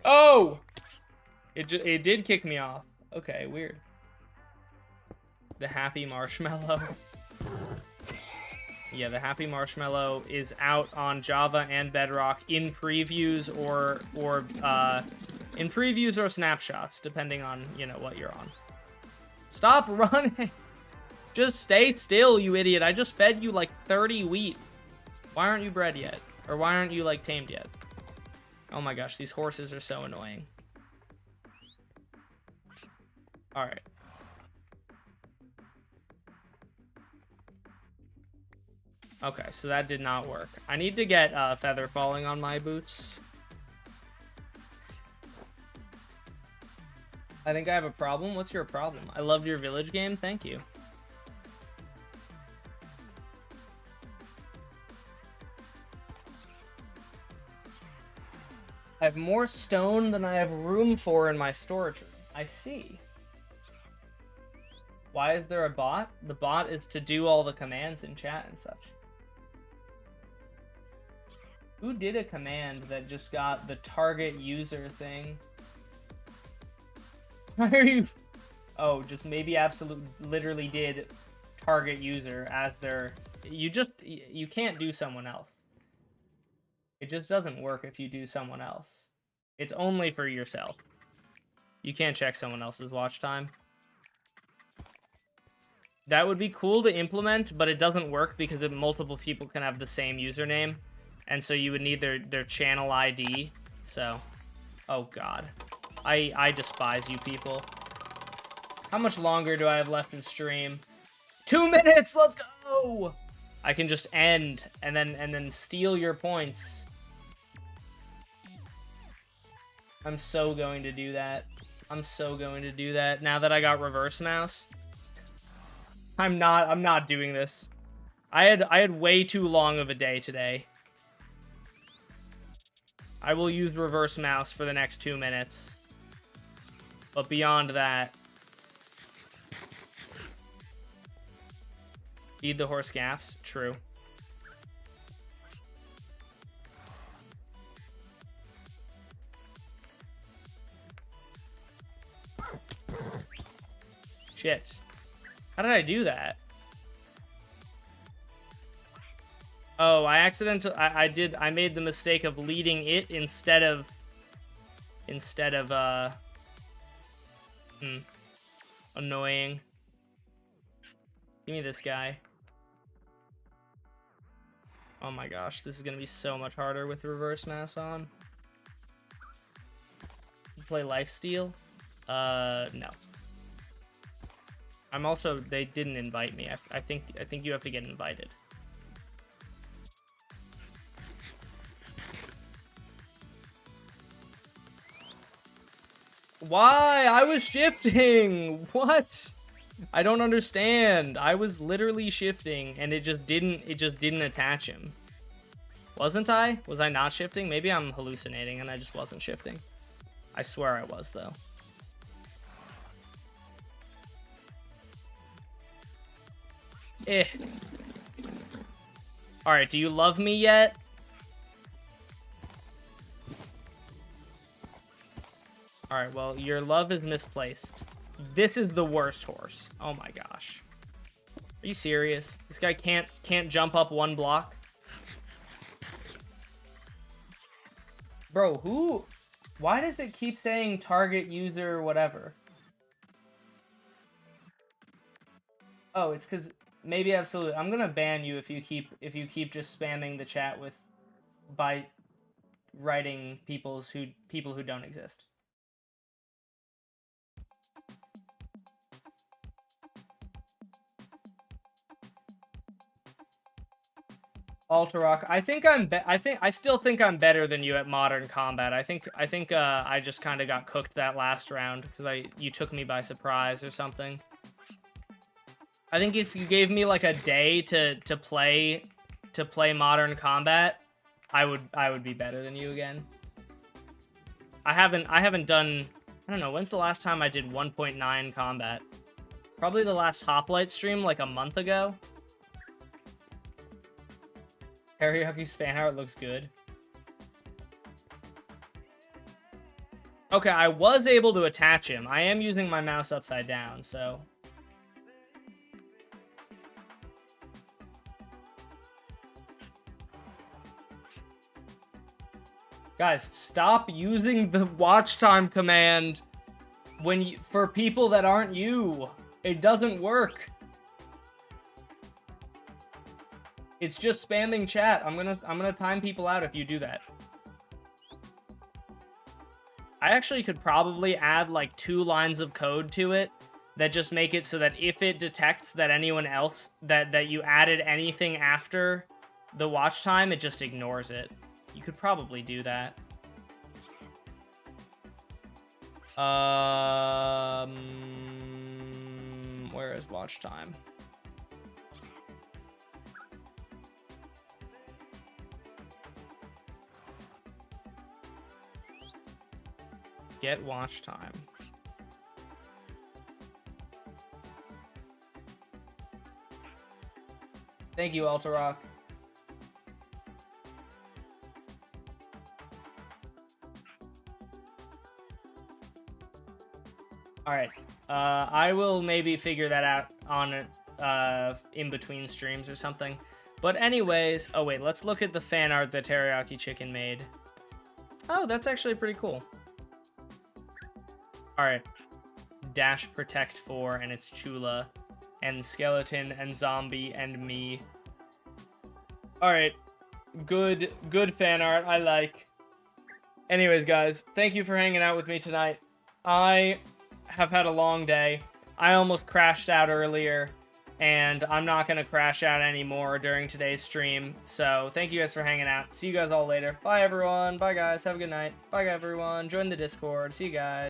Oh! It did kick me off. Okay, weird. The happy marshmallow. Yeah, the happy marshmallow is out on Java and Bedrock in previews or snapshots, depending on, you know, what you're on. Stop running! Just stay still, you idiot. I just fed you like 30 wheat. Why aren't you bred yet? Or why aren't you like tamed yet? Oh my gosh, these horses are so annoying. Alright. Okay, so that did not work. I need to get feather falling on my boots. I think I have a problem. What's your problem? I loved your village game. Thank you. I have more stone than I have room for in my storage room. I see. Why is there a bot? The bot is to do all the commands in chat and such. Who did a command that just got the target user thing? Why are you... Oh, just maybe absolute literally did target user as their... You can't do someone else. It just doesn't work if you do someone else. It's only for yourself. You can't check someone else's watch time. That would be cool to implement, but it doesn't work because multiple people can have the same username. And so you would need their channel ID. So, oh god. I despise you people. How much longer do I have left in stream? 2 minutes, let's go! I can just end and then steal your points. I'm so going to do that. I'm so going to do that now that I got reverse mouse. I'm not doing this. I had way too long of a day today. I will use reverse mouse for the next 2 minutes. But beyond that... Feed the horse gaps. True. Shit. How did I do that? Oh, I made the mistake of leading it instead of annoying. Give me this guy. Oh my gosh, this is gonna be so much harder with reverse mouse on. Play lifesteal? No. I'm also, they didn't invite me. I think you have to get invited. Why? I was shifting. What? I don't understand. I was literally shifting and it just didn't attach him. Wasn't I? Was I not shifting? Maybe I'm hallucinating and I just wasn't shifting. I swear I was though. Alright, do you love me yet? Alright, well, your love is misplaced. This is the worst horse. Oh my gosh. Are you serious? This guy can't jump up one block? Bro, who... Why does it keep saying target user whatever? Oh, it's because... Maybe absolutely. I'm gonna ban you if you keep just spamming the chat by writing people who don't exist. Alterock, I still think I'm better than you at Modern Combat. I think I just kind of got cooked that last round because you took me by surprise or something. I think if you gave me like a day to play Modern Combat, I would be better than you again. I haven't done, I don't know, when's the last time I did 1.9 combat? Probably the last Hoplite stream like a month ago. Teriyuki's fan art looks good. Okay, I was able to attach him. I am using my mouse upside down, so... Guys, stop using the watch time command for people that aren't you. It doesn't work. It's just spamming chat. I'm gonna time people out if you do that. I actually could probably add like 2 lines of code to it that just make it so that if it detects that anyone else that you added anything after the watch time, it just ignores it. You could probably do that. Where is watch time? Get watch time. Thank you, Alterock. Alright, I will maybe figure that out on in between streams or something. But anyways, oh wait, let's look at the fan art that Teriyaki Chicken made. Oh, that's actually pretty cool. Alright, Dash Protect 4, and it's Chula, and Skeleton, and Zombie, and me. Alright, good fan art, I like. Anyways, guys, thank you for hanging out with me tonight. I have had a long day. I almost crashed out earlier, and I'm not going to crash out anymore during today's stream. So thank you guys for hanging out. See you guys all later. Bye, everyone. Bye, guys. Have a good night. Bye, everyone. Join the Discord. See you guys.